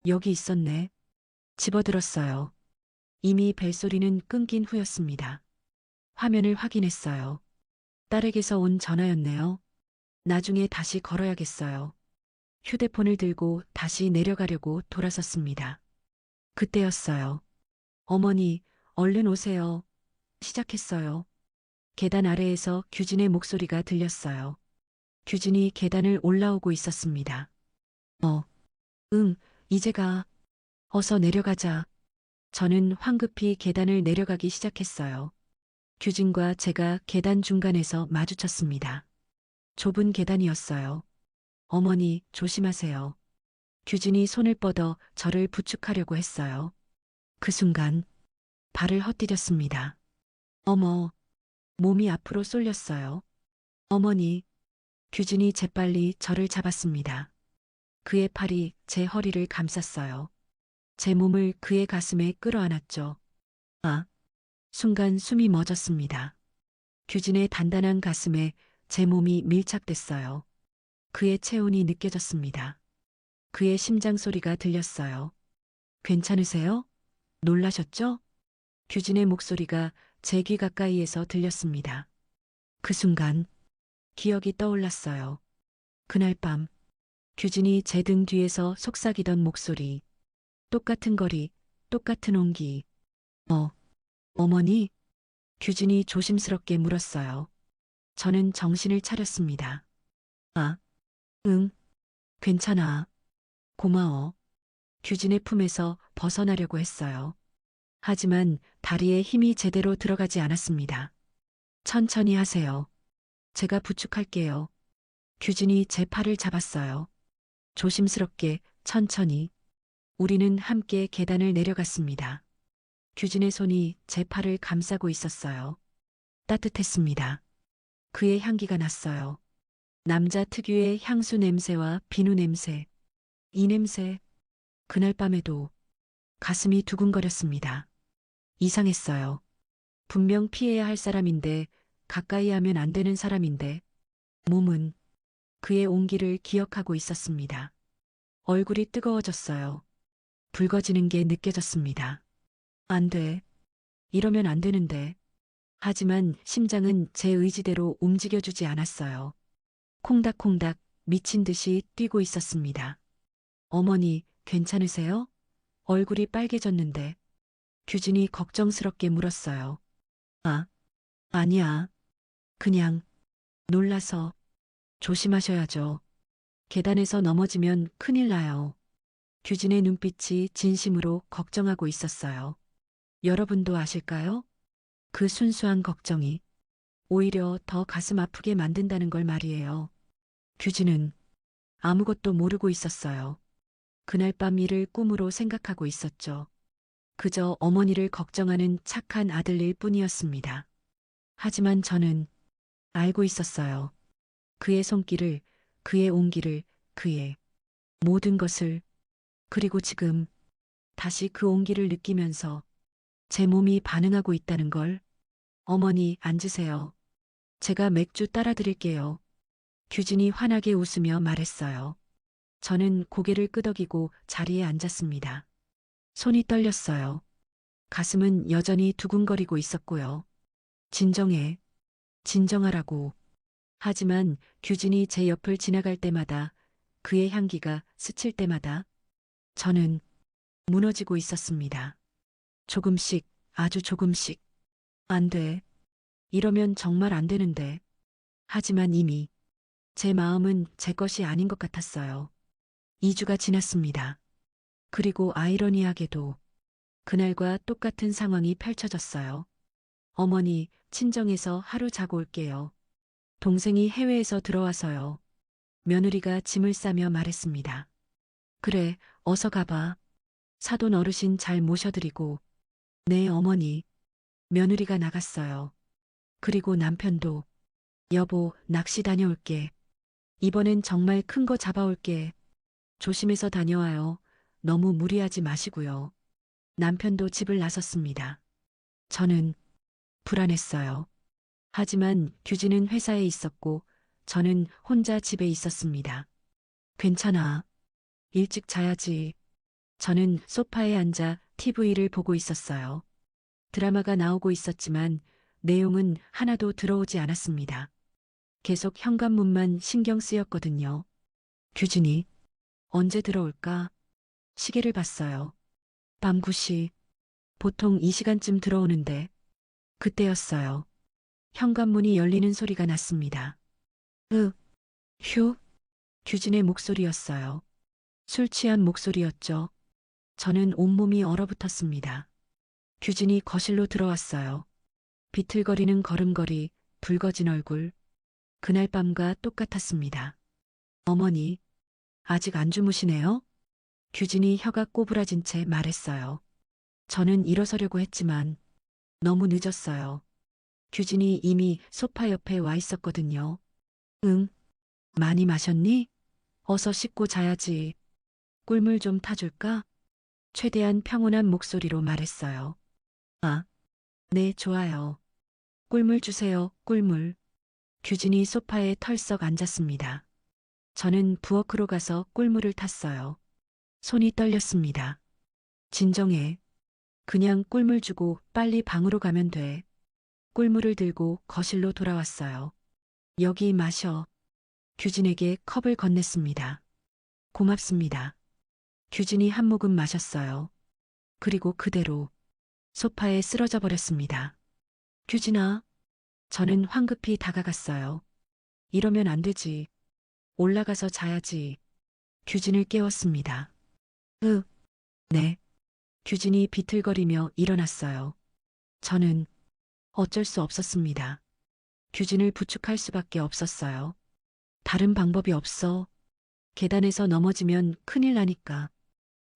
여기 있었네. 집어들었어요. 이미 벨소리는 끊긴 후였습니다. 화면을 확인했어요. 딸에게서 온 전화였네요. 나중에 다시 걸어야겠어요. 휴대폰을 들고 다시 내려가려고 돌아섰습니다. 그때였어요. 어머니, 얼른 오세요. 시작했어요. 계단 아래에서 규진의 목소리가 들렸어요. 규진이 계단을 올라오고 있었습니다. 응, 이제 가. 어서 내려가자. 저는 황급히 계단을 내려가기 시작했어요. 규진과 제가 계단 중간에서 마주쳤습니다. 좁은 계단이었어요. 어머니, 조심하세요. 규진이 손을 뻗어 저를 부축하려고 했어요. 그 순간 발을 헛디뎠습니다. 어머, 몸이 앞으로 쏠렸어요. 어머니, 규진이 재빨리 저를 잡았습니다. 그의 팔이 제 허리를 감쌌어요. 제 몸을 그의 가슴에 끌어안았죠. 아, 순간 숨이 멎었습니다. 규진의 단단한 가슴에 제 몸이 밀착됐어요. 그의 체온이 느껴졌습니다. 그의 심장 소리가 들렸어요. 괜찮으세요? 놀라셨죠? 규진의 목소리가 제 귀 가까이에서 들렸습니다. 그 순간 기억이 떠올랐어요. 그날 밤 규진이 제 등 뒤에서 속삭이던 목소리. 똑같은 거리, 똑같은 온기. 어머니? 규진이 조심스럽게 물었어요. 저는 정신을 차렸습니다. 아, 응, 괜찮아. 고마워. 규진의 품에서 벗어나려고 했어요. 하지만 다리에 힘이 제대로 들어가지 않았습니다. 천천히 하세요. 제가 부축할게요. 규진이 제 팔을 잡았어요. 조심스럽게, 천천히. 우리는 함께 계단을 내려갔습니다. 규진의 손이 제 팔을 감싸고 있었어요. 따뜻했습니다. 그의 향기가 났어요. 남자 특유의 향수 냄새와 비누 냄새. 이 냄새. 그날 밤에도 가슴이 두근거렸습니다. 이상했어요. 분명 피해야 할 사람인데, 가까이 하면 안 되는 사람인데, 몸은 그의 온기를 기억하고 있었습니다. 얼굴이 뜨거워졌어요. 붉어지는 게 느껴졌습니다. 안 돼. 이러면 안 되는데. 하지만 심장은 제 의지대로 움직여주지 않았어요. 콩닥콩닥 미친 듯이 뛰고 있었습니다. 어머니, 괜찮으세요? 얼굴이 빨개졌는데 규진이 걱정스럽게 물었어요. 아, 아니야. 그냥 놀라서. 조심하셔야죠. 계단에서 넘어지면 큰일 나요. 규진의 눈빛이 진심으로 걱정하고 있었어요. 여러분도 아실까요? 그 순수한 걱정이 오히려 더 가슴 아프게 만든다는 걸 말이에요. 규진은 아무것도 모르고 있었어요. 그날 밤 일을 꿈으로 생각하고 있었죠. 그저 어머니를 걱정하는 착한 아들일 뿐이었습니다. 하지만 저는 알고 있었어요. 그의 손길을, 그의 온기를, 그의 모든 것을. 그리고 지금 다시 그 온기를 느끼면서 제 몸이 반응하고 있다는 걸. 어머니, 앉으세요. 제가 맥주 따라 드릴게요. 규진이 환하게 웃으며 말했어요. 저는 고개를 끄덕이고 자리에 앉았습니다. 손이 떨렸어요. 가슴은 여전히 두근거리고 있었고요. 진정해. 진정하라고. 하지만 규진이 제 옆을 지나갈 때마다, 그의 향기가 스칠 때마다 저는 무너지고 있었습니다. 조금씩, 아주 조금씩. 안 돼. 이러면 정말 안 되는데. 하지만 이미 제 마음은 제 것이 아닌 것 같았어요. 2주가 지났습니다. 그리고 아이러니하게도 그날과 똑같은 상황이 펼쳐졌어요. 어머니, 친정에서 하루 자고 올게요. 동생이 해외에서 들어와서요. 며느리가 짐을 싸며 말했습니다. 그래, 어서 가봐. 사돈 어르신 잘 모셔드리고. 네, 어머니. 며느리가 나갔어요. 그리고 남편도. 여보, 낚시 다녀올게. 이번엔 정말 큰 거 잡아올게. 조심해서 다녀와요. 너무 무리하지 마시고요. 남편도 집을 나섰습니다. 저는 불안했어요. 하지만 규진은 회사에 있었고 저는 혼자 집에 있었습니다. 괜찮아. 일찍 자야지. 저는 소파에 앉아 TV를 보고 있었어요. 드라마가 나오고 있었지만 내용은 하나도 들어오지 않았습니다. 계속 현관문만 신경 쓰였거든요. 규진이 언제 들어올까? 시계를 봤어요. 밤 9시. 보통 이 시간쯤 들어오는데 그때였어요. 현관문이 열리는 소리가 났습니다. 휴. 규진의 목소리였어요. 술 취한 목소리였죠. 저는 온몸이 얼어붙었습니다. 규진이 거실로 들어왔어요. 비틀거리는 걸음걸이, 붉어진 얼굴. 그날 밤과 똑같았습니다. 어머니, 아직 안 주무시네요? 규진이 혀가 꼬부라진 채 말했어요. 저는 일어서려고 했지만 너무 늦었어요. 규진이 이미 소파 옆에 와 있었거든요. 응, 많이 마셨니? 어서 씻고 자야지. 꿀물 좀 타줄까? 최대한 평온한 목소리로 말했어요. 아, 네, 좋아요. 꿀물 주세요, 꿀물. 규진이 소파에 털썩 앉았습니다. 저는 부엌으로 가서 꿀물을 탔어요. 손이 떨렸습니다. 진정해. 그냥 꿀물 주고 빨리 방으로 가면 돼. 꿀물을 들고 거실로 돌아왔어요. 여기 마셔. 규진에게 컵을 건넸습니다. 고맙습니다. 규진이 한 모금 마셨어요. 그리고 그대로 소파에 쓰러져 버렸습니다. 규진아. 저는 황급히 다가갔어요. 이러면 안 되지. 올라가서 자야지. 규진을 깨웠습니다. 네. 규진이 비틀거리며 일어났어요. 저는 어쩔 수 없었습니다. 규진을 부축할 수밖에 없었어요. 다른 방법이 없어. 계단에서 넘어지면 큰일 나니까.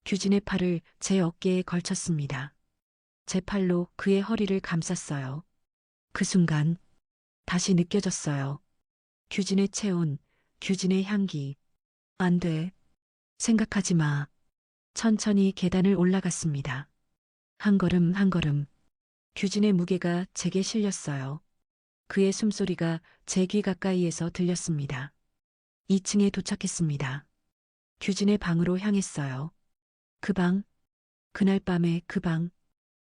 규진의 팔을 제 어깨에 걸쳤습니다. 제 팔로 그의 허리를 감쌌어요. 그 순간 다시 느껴졌어요. 규진의 체온, 규진의 향기. 안 돼. 생각하지 마. 천천히 계단을 올라갔습니다. 한 걸음 한 걸음. 규진의 무게가 제게 실렸어요. 그의 숨소리가 제 귀 가까이에서 들렸습니다. 2층에 도착했습니다. 규진의 방으로 향했어요. 그 방, 그날 밤에 그 방,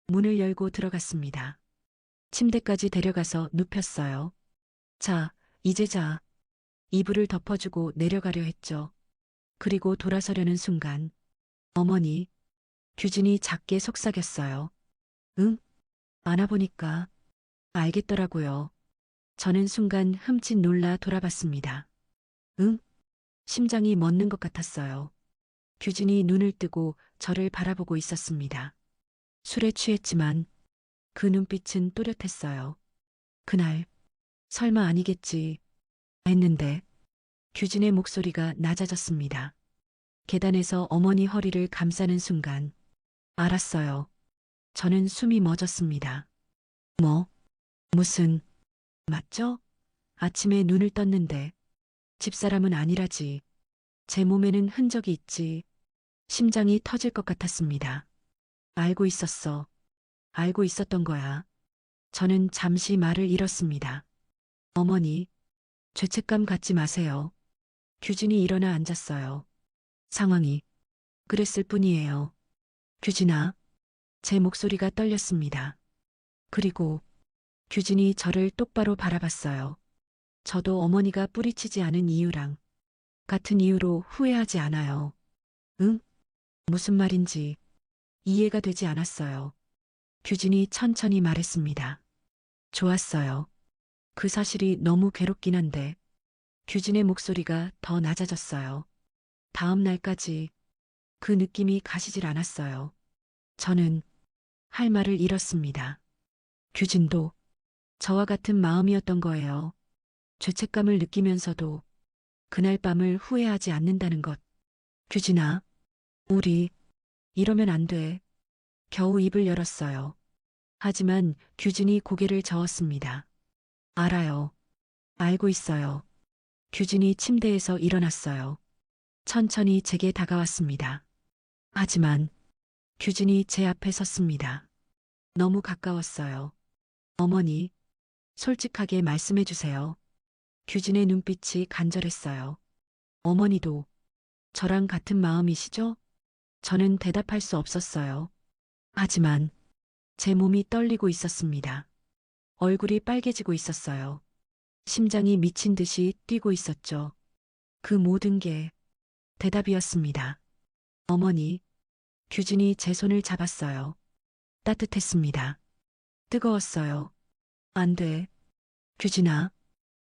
문을 열고 들어갔습니다. 침대까지 데려가서 눕혔어요. 자, 이제 자. 이불을 덮어주고 내려가려 했죠. 그리고 돌아서려는 순간, 어머니, 규진이 작게 속삭였어요. 응? 안아보니까 알겠더라고요. 저는 순간 흠칫 놀라 돌아봤습니다. 응? 심장이 멎는 것 같았어요. 규진이 눈을 뜨고 저를 바라보고 있었습니다. 술에 취했지만 그 눈빛은 또렷했어요. 그날 설마 아니겠지 했는데 규진의 목소리가 낮아졌습니다. 계단에서 어머니 허리를 감싸는 순간 알았어요. 저는 숨이 멎었습니다. 뭐? 무슨? 맞죠? 아침에 눈을 떴는데 집사람은 아니라지. 제 몸에는 흔적이 있지. 심장이 터질 것 같았습니다. 알고 있었어. 알고 있었던 거야. 저는 잠시 말을 잃었습니다. 어머니, 죄책감 갖지 마세요. 규진이 일어나 앉았어요. 상황이 그랬을 뿐이에요. 규진아, 제 목소리가 떨렸습니다. 그리고 규진이 저를 똑바로 바라봤어요. 저도 어머니가 뿌리치지 않은 이유랑 같은 이유로 후회하지 않아요. 응? 무슨 말인지 이해가 되지 않았어요. 규진이 천천히 말했습니다. 좋았어요. 그 사실이 너무 괴롭긴 한데 규진의 목소리가 더 낮아졌어요. 다음 날까지 그 느낌이 가시질 않았어요. 저는 할 말을 잃었습니다. 규진도 저와 같은 마음이었던 거예요. 죄책감을 느끼면서도 그날 밤을 후회하지 않는다는 것. 규진아, 우리 이러면 안 돼. 겨우 입을 열었어요. 하지만 규진이 고개를 저었습니다. 알아요. 알고 있어요. 규진이 침대에서 일어났어요. 천천히 제게 다가왔습니다. 하지만 규진이 제 앞에 섰습니다. 너무 가까웠어요. 어머니, 솔직하게 말씀해 주세요. 규진의 눈빛이 간절했어요. 어머니도 저랑 같은 마음이시죠? 저는 대답할 수 없었어요. 하지만 제 몸이 떨리고 있었습니다. 얼굴이 빨개지고 있었어요. 심장이 미친 듯이 뛰고 있었죠. 그 모든 게 대답이었습니다. 어머니, 규진이 제 손을 잡았어요. 따뜻했습니다. 뜨거웠어요. 안 돼. 규진아,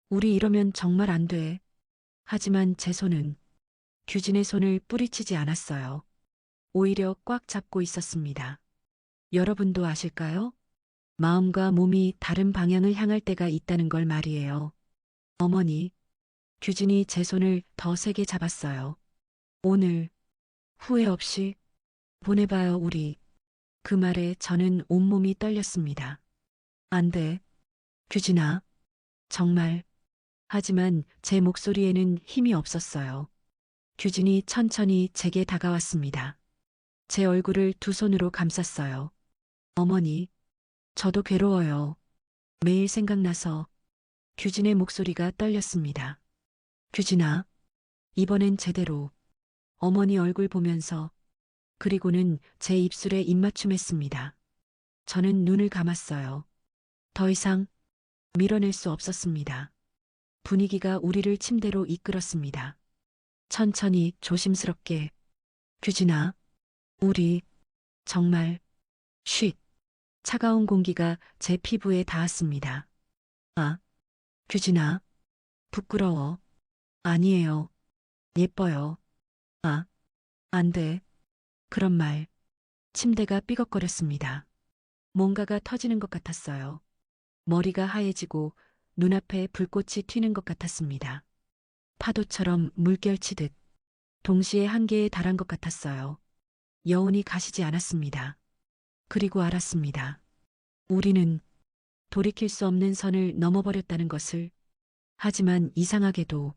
우리 이러면 정말 안 돼. 하지만 제 손은 규진의 손을 뿌리치지 않았어요. 오히려 꽉 잡고 있었습니다. 여러분도 아실까요? 마음과 몸이 다른 방향을 향할 때가 있다는 걸 말이에요. 어머니, 규진이 제 손을 더 세게 잡았어요. 오늘 후회 없이 보내봐요, 우리. 그 말에 저는 온몸이 떨렸습니다. 안 돼. 규진아. 정말. 하지만 제 목소리에는 힘이 없었어요. 규진이 천천히 제게 다가왔습니다. 제 얼굴을 두 손으로 감쌌어요. 어머니, 저도 괴로워요. 매일 생각나서 규진의 목소리가 떨렸습니다. 규진아, 이번엔 제대로. 어머니 얼굴 보면서 그리고는 제 입술에 입맞춤했습니다. 저는 눈을 감았어요. 더 이상 밀어낼 수 없었습니다. 분위기가 우리를 침대로 이끌었습니다. 천천히 조심스럽게. 규진아, 우리 정말 쉿. 차가운 공기가 제 피부에 닿았습니다. 아, 규진아, 부끄러워. 아니에요. 예뻐요. 아, 안 돼. 그런 말. 침대가 삐걱거렸습니다. 뭔가가 터지는 것 같았어요. 머리가 하얘지고 눈앞에 불꽃이 튀는 것 같았습니다. 파도처럼 물결치듯 동시에 한계에 달한 것 같았어요. 여운이 가시지 않았습니다. 그리고 알았습니다. 우리는 돌이킬 수 없는 선을 넘어버렸다는 것을. 하지만 이상하게도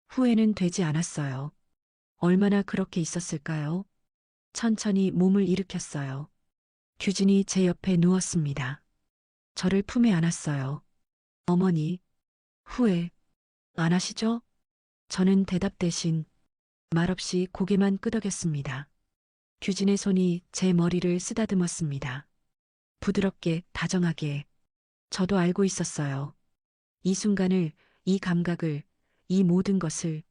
후회는 되지 않았어요. 얼마나 그렇게 있었을까요? 천천히 몸을 일으켰어요. 규진이 제 옆에 누웠습니다. 저를 품에 안았어요. 어머니, 후회 안 하시죠? 저는 대답 대신 말없이 고개만 끄덕였습니다. 규진의 손이 제 머리를 쓰다듬었습니다. 부드럽게, 다정하게. 저도 알고 있었어요. 이 순간을, 이 감각을, 이 모든 것을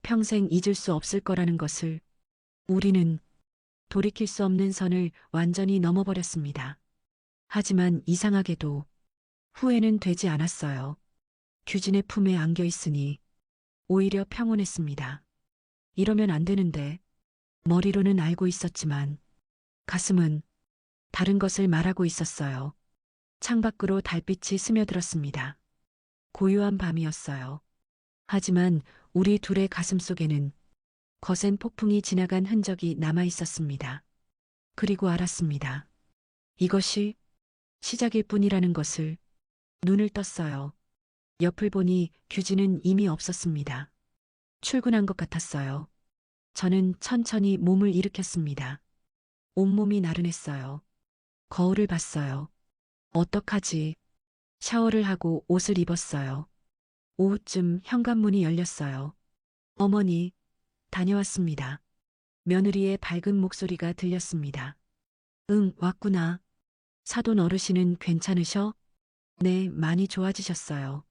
평생 잊을 수 없을 거라는 것을. 우리는 돌이킬 수 없는 선을 완전히 넘어버렸습니다. 하지만 이상하게도 후회는 되지 않았어요. 규진의 품에 안겨 있으니 오히려 평온했습니다. 이러면 안 되는데. 머리로는 알고 있었지만 가슴은 다른 것을 말하고 있었어요. 창밖으로 달빛이 스며들었습니다. 고요한 밤이었어요. 하지만 우리 둘의 가슴 속에는 거센 폭풍이 지나간 흔적이 남아 있었습니다. 그리고 알았습니다. 이것이 시작일 뿐이라는 것을. 눈을 떴어요. 옆을 보니 규진은 이미 없었습니다. 출근한 것 같았어요. 저는 천천히 몸을 일으켰습니다. 온몸이 나른했어요. 거울을 봤어요. 어떡하지? 샤워를 하고 옷을 입었어요. 오후쯤 현관문이 열렸어요. 어머니, 다녀왔습니다. 며느리의 밝은 목소리가 들렸습니다. 응, 왔구나. 사돈 어르신은 괜찮으셔? 네, 많이 좋아지셨어요.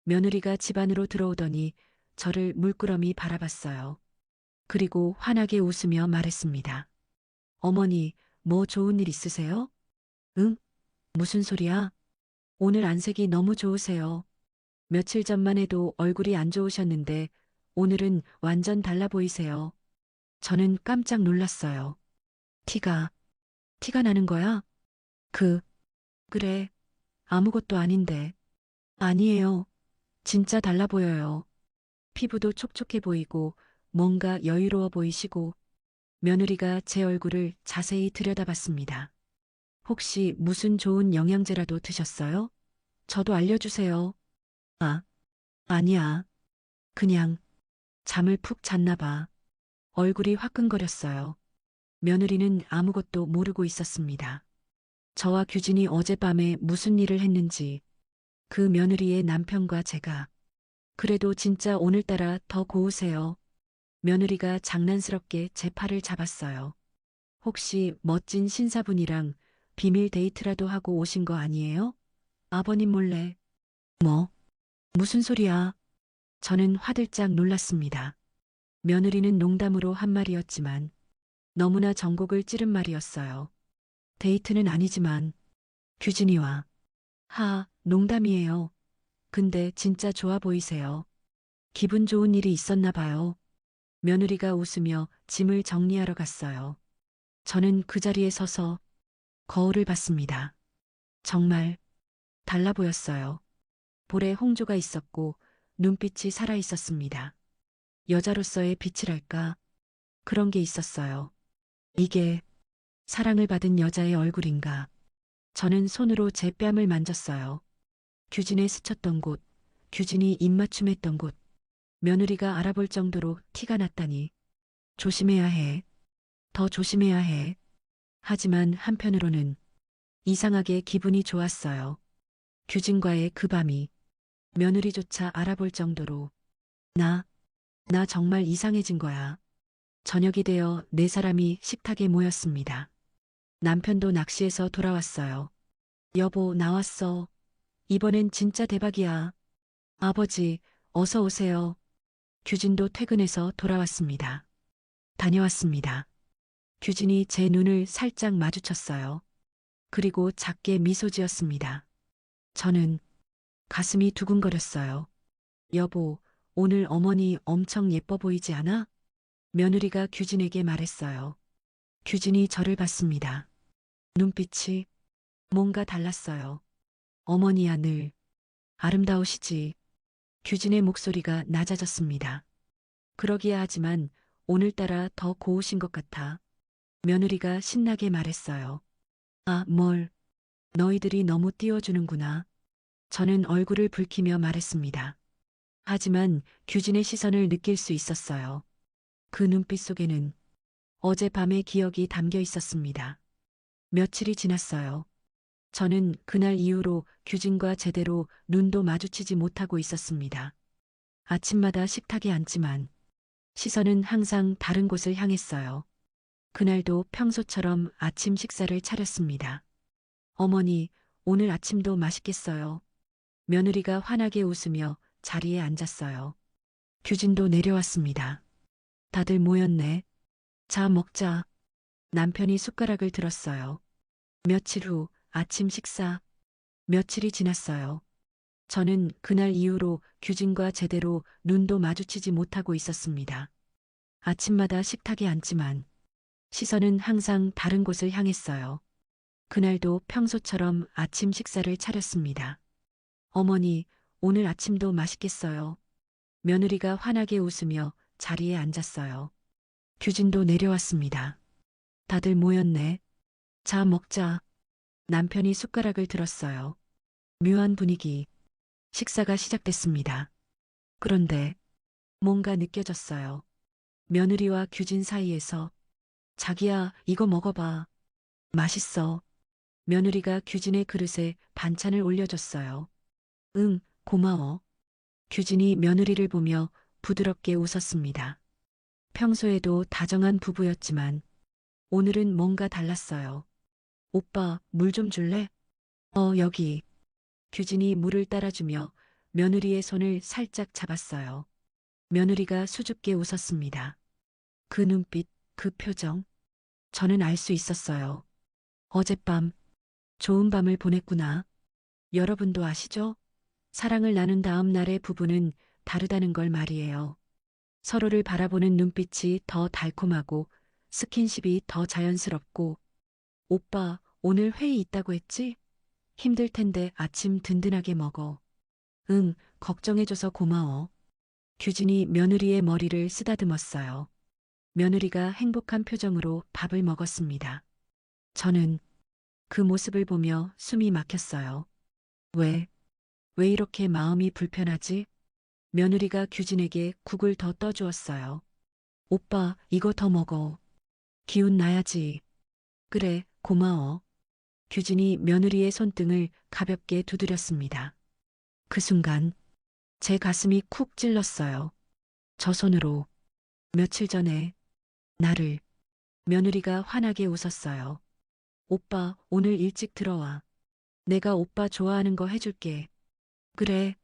며느리가 집 안으로 들어오더니 저를 물끄러미 바라봤어요. 그리고 환하게 웃으며 말했습니다. 어머니, 뭐 좋은 일 있으세요? 응? 무슨 소리야? 오늘 안색이 너무 좋으세요. 며칠 전만 해도 얼굴이 안 좋으셨는데 오늘은 완전 달라 보이세요. 저는 깜짝 놀랐어요. 티가 나는 거야? 그래. 아무것도 아닌데. 아니에요. 진짜 달라 보여요. 피부도 촉촉해 보이고 뭔가 여유로워 보이시고. 며느리가 제 얼굴을 자세히 들여다봤습니다. 혹시 무슨 좋은 영양제라도 드셨어요? 저도 알려주세요. 아, 아니야. 그냥 잠을 푹 잤나 봐. 얼굴이 화끈거렸어요. 며느리는 아무것도 모르고 있었습니다. 저와 규진이 어젯밤에 무슨 일을 했는지, 그 며느리의 남편과 제가. 그래도 진짜 오늘따라 더 고우세요. 며느리가 장난스럽게 제 팔을 잡았어요. 혹시 멋진 신사분이랑 비밀 데이트라도 하고 오신 거 아니에요? 아버님 몰래. 뭐? 무슨 소리야? 저는 화들짝 놀랐습니다. 며느리는 농담으로 한 말이었지만 너무나 전곡을 찌른 말이었어요. 데이트는 아니지만 규진이와. 농담이에요. 근데 진짜 좋아 보이세요. 기분 좋은 일이 있었나 봐요. 며느리가 웃으며 짐을 정리하러 갔어요. 저는 그 자리에 서서 거울을 봤습니다. 정말 달라 보였어요. 볼에 홍조가 있었고 눈빛이 살아 있었습니다. 여자로서의 빛이랄까? 그런 게 있었어요. 이게 사랑을 받은 여자의 얼굴인가? 저는 손으로 제 뺨을 만졌어요. 규진의 스쳤던 곳, 규진이 입맞춤했던 곳. 며느리가 알아볼 정도로 티가 났다니. 조심해야 해. 더 조심해야 해. 하지만 한편으로는 이상하게 기분이 좋았어요. 규진과의 그 밤이 며느리조차 알아볼 정도로. 나 정말 이상해진 거야. 저녁이 되어 네 사람이 식탁에 모였습니다. 남편도 낚시해서 돌아왔어요. 여보, 나왔어. 이번엔 진짜 대박이야. 아버지, 어서 오세요. 규진도 퇴근해서 돌아왔습니다. 다녀왔습니다. 규진이 제 눈을 살짝 마주쳤어요. 그리고 작게 미소 지었습니다. 저는 가슴이 두근거렸어요. 여보, 오늘 어머니 엄청 예뻐 보이지 않아? 며느리가 규진에게 말했어요. 규진이 저를 봤습니다. 눈빛이 뭔가 달랐어요. 어머니야 늘 아름다우시지. 규진의 목소리가 낮아졌습니다. 그러기야 하지만 오늘따라 더 고우신 것 같아. 며느리가 신나게 말했어요. 아, 뭘. 너희들이 너무 띄워주는구나. 저는 얼굴을 붉히며 말했습니다. 하지만 규진의 시선을 느낄 수 있었어요. 그 눈빛 속에는 어젯밤의 기억이 담겨 있었습니다. 며칠이 지났어요. 저는 그날 이후로 규진과 제대로 눈도 마주치지 못하고 있었습니다. 아침마다 식탁에 앉지만 시선은 항상 다른 곳을 향했어요. 그날도 평소처럼 아침 식사를 차렸습니다. 어머니, 오늘 아침도 맛있겠어요. 며느리가 환하게 웃으며 자리에 앉았어요. 규진도 내려왔습니다. 다들 모였네. 자, 먹자. 남편이 숟가락을 들었어요. 며칠 후 아침 식사. 며칠이 지났어요. 저는 그날 이후로 규진과 제대로 눈도 마주치지 못하고 있었습니다. 아침마다 식탁에 앉지만 시선은 항상 다른 곳을 향했어요. 그날도 평소처럼 아침 식사를 차렸습니다. 어머니, 오늘 아침도 맛있겠어요. 며느리가 환하게 웃으며 자리에 앉았어요. 규진도 내려왔습니다. 다들 모였네. 자, 먹자. 남편이 숟가락을 들었어요. 묘한 분위기. 식사가 시작됐습니다. 그런데 뭔가 느껴졌어요. 며느리와 규진 사이에서 자기야, 이거 먹어봐. 맛있어. 며느리가 규진의 그릇에 반찬을 올려줬어요. 응, 고마워. 규진이 며느리를 보며 부드럽게 웃었습니다. 평소에도 다정한 부부였지만 오늘은 뭔가 달랐어요. 오빠, 물 좀 줄래? 여기. 규진이 물을 따라주며 며느리의 손을 살짝 잡았어요. 며느리가 수줍게 웃었습니다. 그 눈빛, 그 표정. 저는 알 수 있었어요. 어젯밤, 좋은 밤을 보냈구나. 여러분도 아시죠? 사랑을 나눈 다음 날의 부부는 다르다는 걸 말이에요. 서로를 바라보는 눈빛이 더 달콤하고 스킨십이 더 자연스럽고 오빠, 오늘 회의 있다고 했지? 힘들 텐데 아침 든든하게 먹어. 응, 걱정해줘서 고마워. 규진이 며느리의 머리를 쓰다듬었어요. 며느리가 행복한 표정으로 밥을 먹었습니다. 저는 그 모습을 보며 숨이 막혔어요. 왜 이렇게 마음이 불편하지? 며느리가 규진에게 국을 더 떠주었어요. 오빠, 이거 더 먹어. 기운 나야지. 그래, 고마워. 규진이 며느리의 손등을 가볍게 두드렸습니다. 그 순간 제 가슴이 쿡 찔렀어요. 저 손으로 며칠 전에 나를 며느리가 환하게 웃었어요. 오빠, 오늘 일찍 들어와. 내가 오빠 좋아하는 거 해줄게. 그래,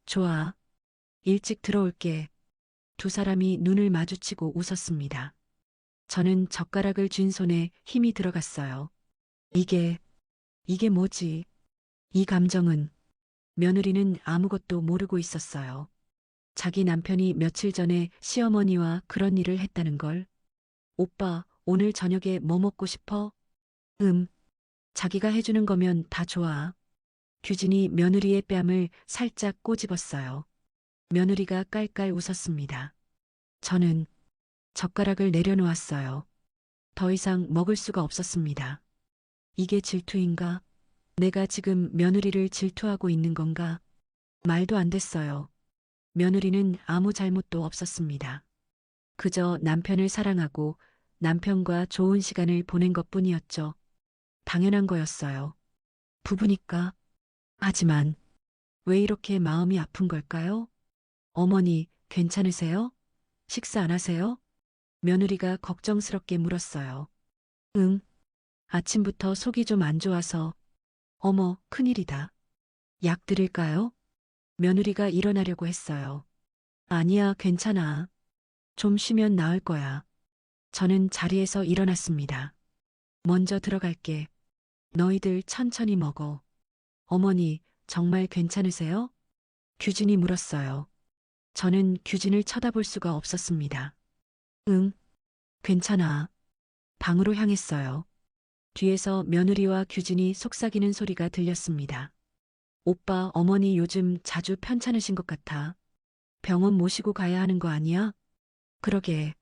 좋아. 일찍 들어올게. 두 사람이 눈을 마주치고 웃었습니다. 저는 젓가락을 쥔 손에 힘이 들어갔어요. 이게, 이게 뭐지? 이 감정은 며느리는 아무것도 모르고 있었어요. 자기 남편이 며칠 전에 시어머니와 그런 일을 했다는 걸. 오빠, 오늘 저녁에 뭐 먹고 싶어? 자기가 해주는 거면 다 좋아. 규진이 며느리의 뺨을 살짝 꼬집었어요. 며느리가 깔깔 웃었습니다. 저는 젓가락을 내려놓았어요. 더 이상 먹을 수가 없었습니다. 이게 질투인가? 내가 지금 며느리를 질투하고 있는 건가? 말도 안 됐어요. 며느리는 아무 잘못도 없었습니다. 그저 남편을 사랑하고 남편과 좋은 시간을 보낸 것뿐이었죠. 당연한 거였어요. 부부니까. 하지만 왜 이렇게 마음이 아픈 걸까요? 어머니, 괜찮으세요? 식사 안 하세요? 며느리가 걱정스럽게 물었어요. 응. 아침부터 속이 좀 안 좋아서. 어머, 큰일이다. 약 드릴까요? 며느리가 일어나려고 했어요. 아니야, 괜찮아. 좀 쉬면 나을 거야. 저는 자리에서 일어났습니다. 먼저 들어갈게. 너희들 천천히 먹어. 어머니, 정말 괜찮으세요? 규진이 물었어요. 저는 규진을 쳐다볼 수가 없었습니다. 응, 괜찮아. 방으로 향했어요. 뒤에서 며느리와 규진이 속삭이는 소리가 들렸습니다. 오빠, 어머니 요즘 자주 편찮으신 것 같아. 병원 모시고 가야 하는 거 아니야? 그러게,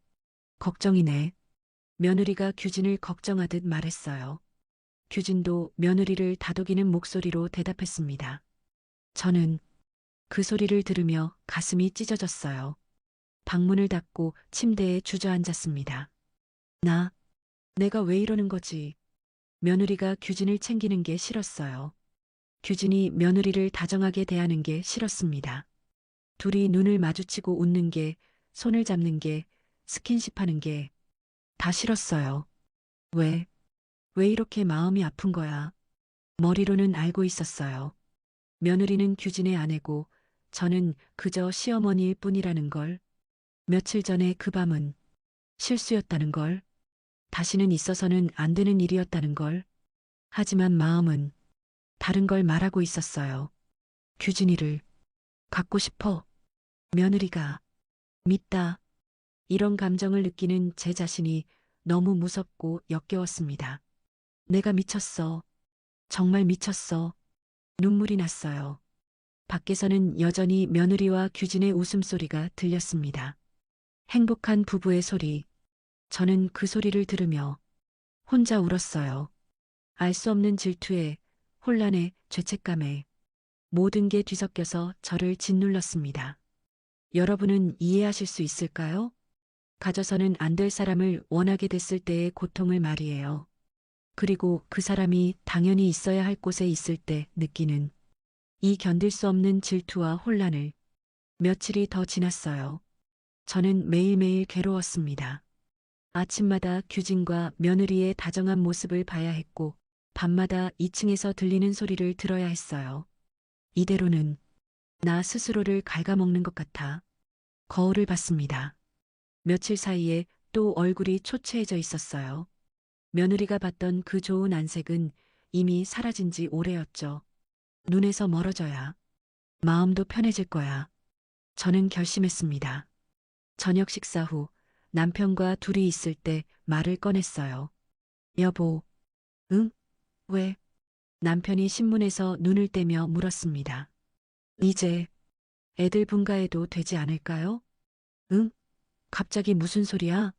걱정이네. 며느리가 규진을 걱정하듯 말했어요. 규진도 며느리를 다독이는 목소리로 대답했습니다. 저는 그 소리를 들으며 가슴이 찢어졌어요. 방문을 닫고 침대에 주저앉았습니다. 나, 내가 왜 이러는 거지? 며느리가 규진을 챙기는 게 싫었어요. 규진이 며느리를 다정하게 대하는 게 싫었습니다. 둘이 눈을 마주치고 웃는 게, 손을 잡는 게, 스킨십 하는 게 다 싫었어요. 왜, 왜 이렇게 마음이 아픈 거야? 머리로는 알고 있었어요. 며느리는 규진의 아내고 저는 그저 시어머니일 뿐이라는 걸. 며칠 전에 그 밤은 실수였다는 걸. 다시는 있어서는 안 되는 일이었다는 걸. 하지만 마음은 다른 걸 말하고 있었어요. 규진이를 갖고 싶어. 며느리가 믿다. 이런 감정을 느끼는 제 자신이 너무 무섭고 역겨웠습니다. 내가 미쳤어. 정말 미쳤어. 눈물이 났어요. 밖에서는 여전히 며느리와 규진의 웃음소리가 들렸습니다. 행복한 부부의 소리. 저는 그 소리를 들으며 혼자 울었어요. 알 수 없는 질투에, 혼란에, 죄책감에 모든 게 뒤섞여서 저를 짓눌렀습니다. 여러분은 이해하실 수 있을까요? 가져서는 안 될 사람을 원하게 됐을 때의 고통을 말이에요. 그리고 그 사람이 당연히 있어야 할 곳에 있을 때 느끼는 이 견딜 수 없는 질투와 혼란을. 며칠이 더 지났어요. 저는 매일매일 괴로웠습니다. 아침마다 규진과 며느리의 다정한 모습을 봐야 했고, 밤마다 2층에서 들리는 소리를 들어야 했어요. 이대로는 나 스스로를 갉아먹는 것 같아 거울을 봤습니다. 며칠 사이에 또 얼굴이 초췌해져 있었어요. 며느리가 봤던 그 좋은 안색은 이미 사라진 지 오래였죠. 눈에서 멀어져야 마음도 편해질 거야. 저는 결심했습니다. 저녁 식사 후 남편과 둘이 있을 때 말을 꺼냈어요. 여보, 응? 왜? 남편이 신문에서 눈을 떼며 물었습니다. 이제 애들 분가해도 되지 않을까요? 응? 갑자기 무슨 소리야?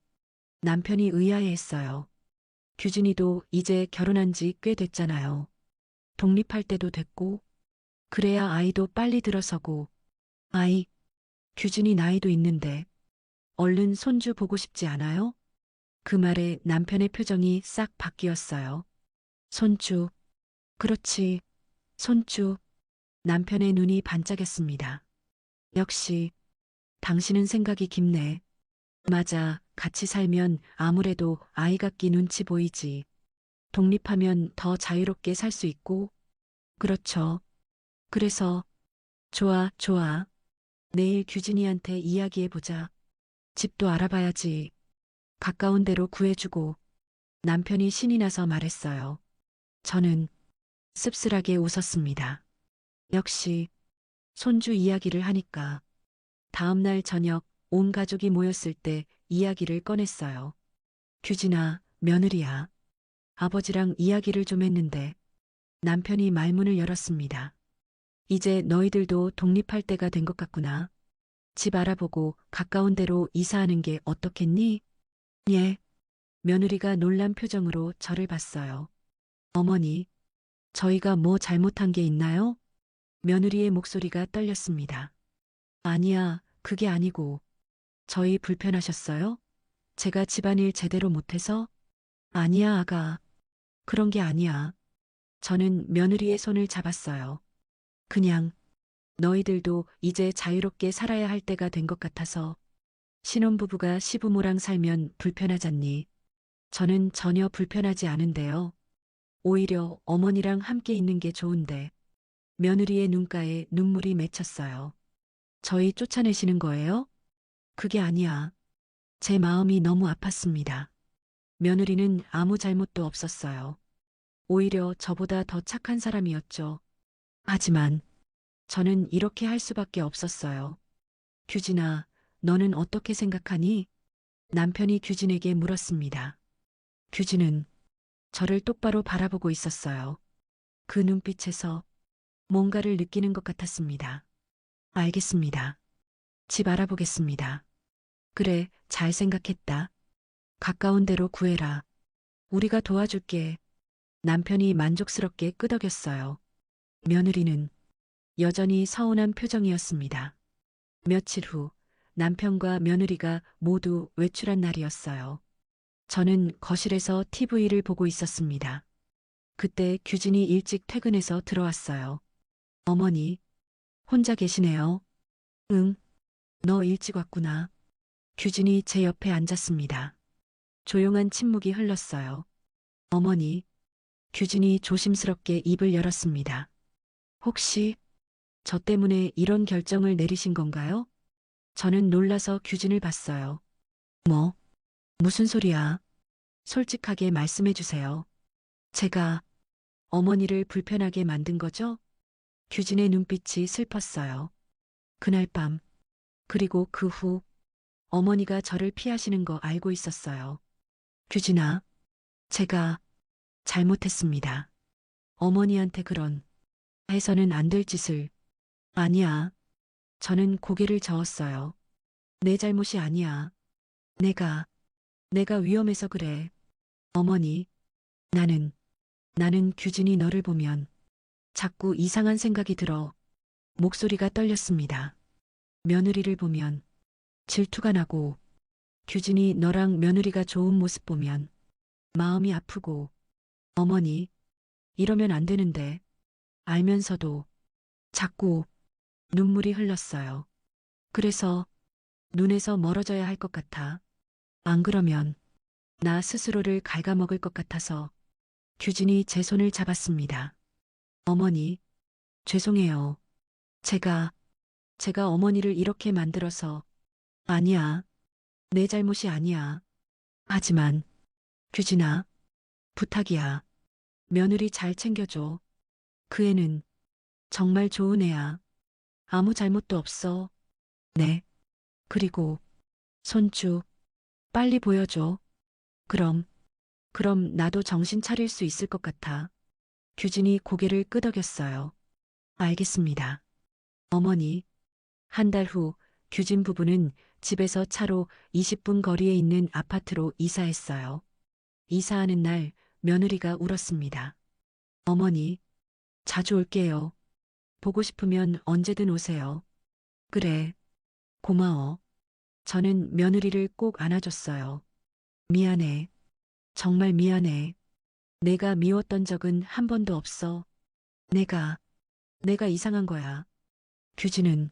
남편이 의아해했어요. 규진이도 이제 결혼한 지 꽤 됐잖아요. 독립할 때도 됐고, 그래야 아이도 빨리 들어서고, 아이, 규진이 나이도 있는데, 얼른 손주 보고 싶지 않아요? 그 말에 남편의 표정이 싹 바뀌었어요. 손주, 그렇지, 손주. 남편의 눈이 반짝였습니다. 역시, 당신은 생각이 깊네. 맞아, 같이 살면 아무래도 아이 갖기 눈치 보이지. 독립하면 더 자유롭게 살 수 있고. 그렇죠. 그래서, 좋아, 좋아. 내일 규진이한테 이야기해보자. 집도 알아봐야지. 가까운 데로 구해주고. 남편이 신이 나서 말했어요. 저는 씁쓸하게 웃었습니다. 역시, 손주 이야기를 하니까. 다음 날 저녁 온 가족이 모였을 때 이야기를 꺼냈어요. 규진아, 며느리야. 아버지랑 이야기를 좀 했는데 남편이 말문을 열었습니다. 이제 너희들도 독립할 때가 된 것 같구나. 집 알아보고 가까운 데로 이사하는 게 어떻겠니? 예. 며느리가 놀란 표정으로 저를 봤어요. 어머니, 저희가 뭐 잘못한 게 있나요? 며느리의 목소리가 떨렸습니다. 아니야, 그게 아니고. 저희 불편하셨어요? 제가 집안일 제대로 못해서? 아니야, 아가. 그런 게 아니야. 저는 며느리의 손을 잡았어요. 그냥 너희들도 이제 자유롭게 살아야 할 때가 된 것 같아서. 신혼부부가 시부모랑 살면 불편하잖니. 저는 전혀 불편하지 않은데요. 오히려 어머니랑 함께 있는 게 좋은데. 며느리의 눈가에 눈물이 맺혔어요. 저희 쫓아내시는 거예요? 그게 아니야. 제 마음이 너무 아팠습니다. 며느리는 아무 잘못도 없었어요. 오히려 저보다 더 착한 사람이었죠. 하지만 저는 이렇게 할 수밖에 없었어요. 규진아, 너는 어떻게 생각하니? 남편이 규진에게 물었습니다. 규진은 저를 똑바로 바라보고 있었어요. 그 눈빛에서 뭔가를 느끼는 것 같았습니다. 알겠습니다. 집 알아보겠습니다. 그래, 잘 생각했다. 가까운 데로 구해라. 우리가 도와줄게. 남편이 만족스럽게 끄덕였어요. 며느리는 여전히 서운한 표정이었습니다. 며칠 후 남편과 며느리가 모두 외출한 날이었어요. 저는 거실에서 TV를 보고 있었습니다. 그때 규진이 일찍 퇴근해서 들어왔어요. 어머니, 혼자 계시네요. 응, 너 일찍 왔구나. 규진이 제 옆에 앉았습니다. 조용한 침묵이 흘렀어요. 어머니, 규진이 조심스럽게 입을 열었습니다. 혹시 저 때문에 이런 결정을 내리신 건가요? 저는 놀라서 규진을 봤어요. 뭐, 무슨 소리야? 솔직하게 말씀해 주세요. 제가 어머니를 불편하게 만든 거죠? 규진의 눈빛이 슬펐어요. 그날 밤, 그리고 그 후, 어머니가 저를 피하시는 거 알고 있었어요. 규진아, 제가 잘못했습니다. 어머니한테 그런 해서는 안 될 짓을. 아니야. 저는 고개를 저었어요. 내 잘못이 아니야. 내가, 내가 위험해서 그래. 어머니, 나는, 나는 규진이 너를 보면 자꾸 이상한 생각이 들어. 목소리가 떨렸습니다. 며느리를 보면 질투가 나고, 규진이 너랑 며느리가 좋은 모습 보면 마음이 아프고, 어머니, 이러면 안 되는데, 알면서도 자꾸 눈물이 흘렀어요. 그래서 눈에서 멀어져야 할 것 같아. 안 그러면 나 스스로를 갉아먹을 것 같아서 규진이 제 손을 잡았습니다. 어머니, 죄송해요. 제가, 제가 어머니를 이렇게 만들어서. 아니야. 내 잘못이 아니야. 하지만, 규진아, 부탁이야. 며느리 잘 챙겨줘. 그 애는 정말 좋은 애야. 아무 잘못도 없어. 네. 그리고, 손주, 빨리 보여줘. 그럼, 그럼 나도 정신 차릴 수 있을 것 같아. 규진이 고개를 끄덕였어요. 알겠습니다. 어머니, 한 달 후 규진 부부는 집에서 차로 20분 거리에 있는 아파트로 이사했어요. 이사하는 날 며느리가 울었습니다. 어머니, 자주 올게요. 보고 싶으면 언제든 오세요. 그래, 고마워. 저는 며느리를 꼭 안아줬어요. 미안해. 정말 미안해. 내가 미웠던 적은 한 번도 없어. 내가 이상한 거야. 규진은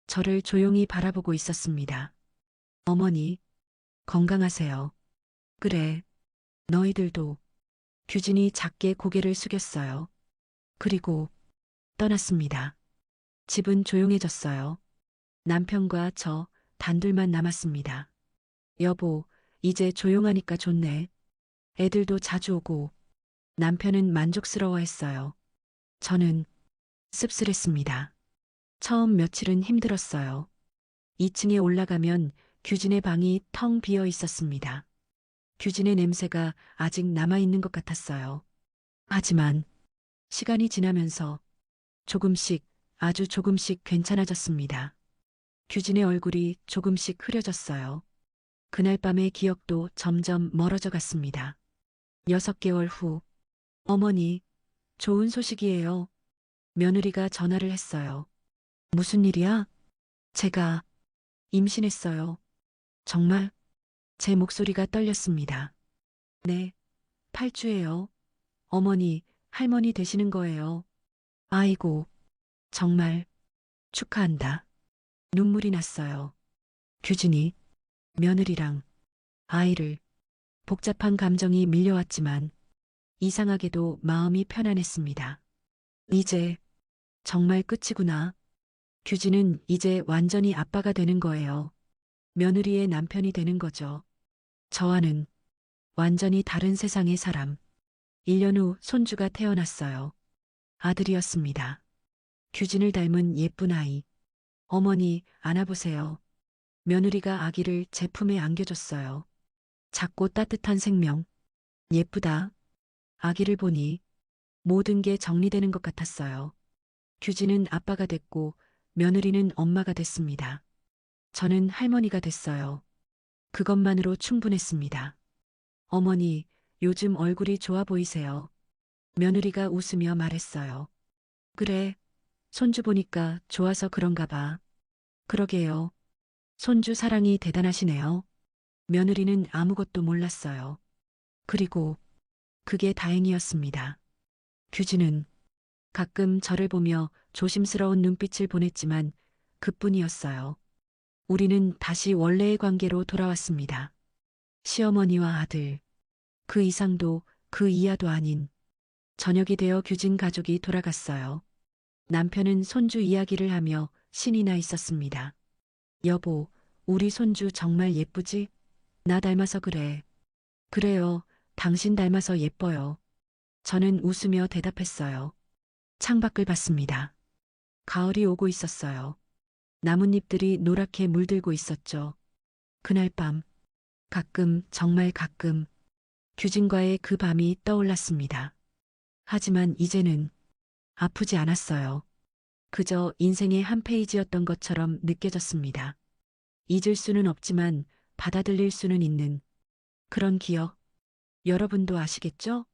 저를 조용히 바라보고 있었습니다. 어머니, 건강하세요. 그래, 너희들도. 규진이 작게 고개를 숙였어요. 그리고 떠났습니다. 집은 조용해졌어요. 남편과 저 단둘만 남았습니다. 여보, 이제 조용하니까 좋네. 애들도 자주 오고. 남편은 만족스러워했어요. 저는 씁쓸했습니다. 처음 며칠은 힘들었어요. 2층에 올라가면 규진의 방이 텅 비어 있었습니다. 규진의 냄새가 아직 남아있는 것 같았어요. 하지만 시간이 지나면서 조금씩, 아주 조금씩 괜찮아졌습니다. 규진의 얼굴이 조금씩 흐려졌어요. 그날 밤의 기억도 점점 멀어져 갔습니다. 6개월 후, 어머니, 좋은 소식이에요. 며느리가 전화를 했어요. 무슨 일이야? 제가 임신했어요. 정말? 제 목소리가 떨렸습니다. 네, 8주예요. 어머니, 할머니 되시는 거예요. 아이고, 정말 축하한다. 눈물이 났어요. 규진이 며느리랑 아이를 복잡한 감정이 밀려왔지만 이상하게도 마음이 편안했습니다. 이제 정말 끝이구나. 규진은 이제 완전히 아빠가 되는 거예요. 며느리의 남편이 되는 거죠. 저와는 완전히 다른 세상의 사람. 1년 후 손주가 태어났어요. 아들이었습니다. 규진을 닮은 예쁜 아이. 어머니, 안아보세요. 며느리가 아기를 제 품에 안겨줬어요. 작고 따뜻한 생명. 예쁘다. 아기를 보니 모든 게 정리되는 것 같았어요. 규진은 아빠가 됐고 며느리는 엄마가 됐습니다. 저는 할머니가 됐어요. 그것만으로 충분했습니다. 어머니, 요즘 얼굴이 좋아 보이세요. 며느리가 웃으며 말했어요. 그래, 손주 보니까 좋아서 그런가 봐. 그러게요. 손주 사랑이 대단하시네요. 며느리는 아무것도 몰랐어요. 그리고 그게 다행이었습니다. 규진은 가끔 저를 보며 조심스러운 눈빛을 보냈지만 그뿐이었어요. 우리는 다시 원래의 관계로 돌아왔습니다. 시어머니와 아들, 그 이상도 그 이하도 아닌 저녁이 되어 규진 가족이 돌아갔어요. 남편은 손주 이야기를 하며 신이 나 있었습니다. 여보, 우리 손주 정말 예쁘지? 나 닮아서 그래. 그래요, 당신 닮아서 예뻐요. 저는 웃으며 대답했어요. 창밖을 봤습니다. 가을이 오고 있었어요. 나뭇잎들이 노랗게 물들고 있었죠. 그날 밤, 가끔, 정말 가끔, 규진과의 그 밤이 떠올랐습니다. 하지만 이제는 아프지 않았어요. 그저 인생의 한 페이지였던 것처럼 느껴졌습니다. 잊을 수는 없지만 받아들일 수는 있는 그런 기억. 여러분도 아시겠죠?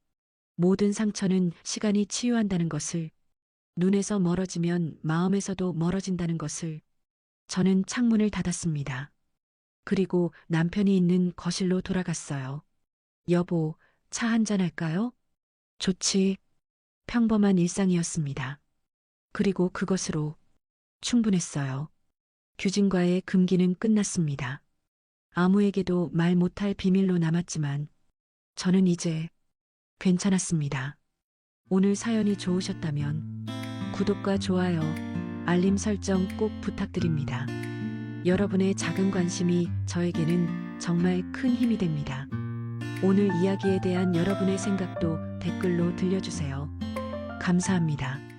모든 상처는 시간이 치유한다는 것을, 눈에서 멀어지면 마음에서도 멀어진다는 것을. 저는 창문을 닫았습니다. 그리고 남편이 있는 거실로 돌아갔어요. 여보, 차 한잔 할까요? 좋지. 평범한 일상이었습니다. 그리고 그것으로 충분했어요. 규진과의 금기는 끝났습니다. 아무에게도 말 못할 비밀로 남았지만 저는 이제 괜찮았습니다. 오늘 사연이 좋으셨다면 구독과 좋아요, 알림 설정 꼭 부탁드립니다. 여러분의 작은 관심이 저에게는 정말 큰 힘이 됩니다. 오늘 이야기에 대한 여러분의 생각도 댓글로 들려주세요. 감사합니다.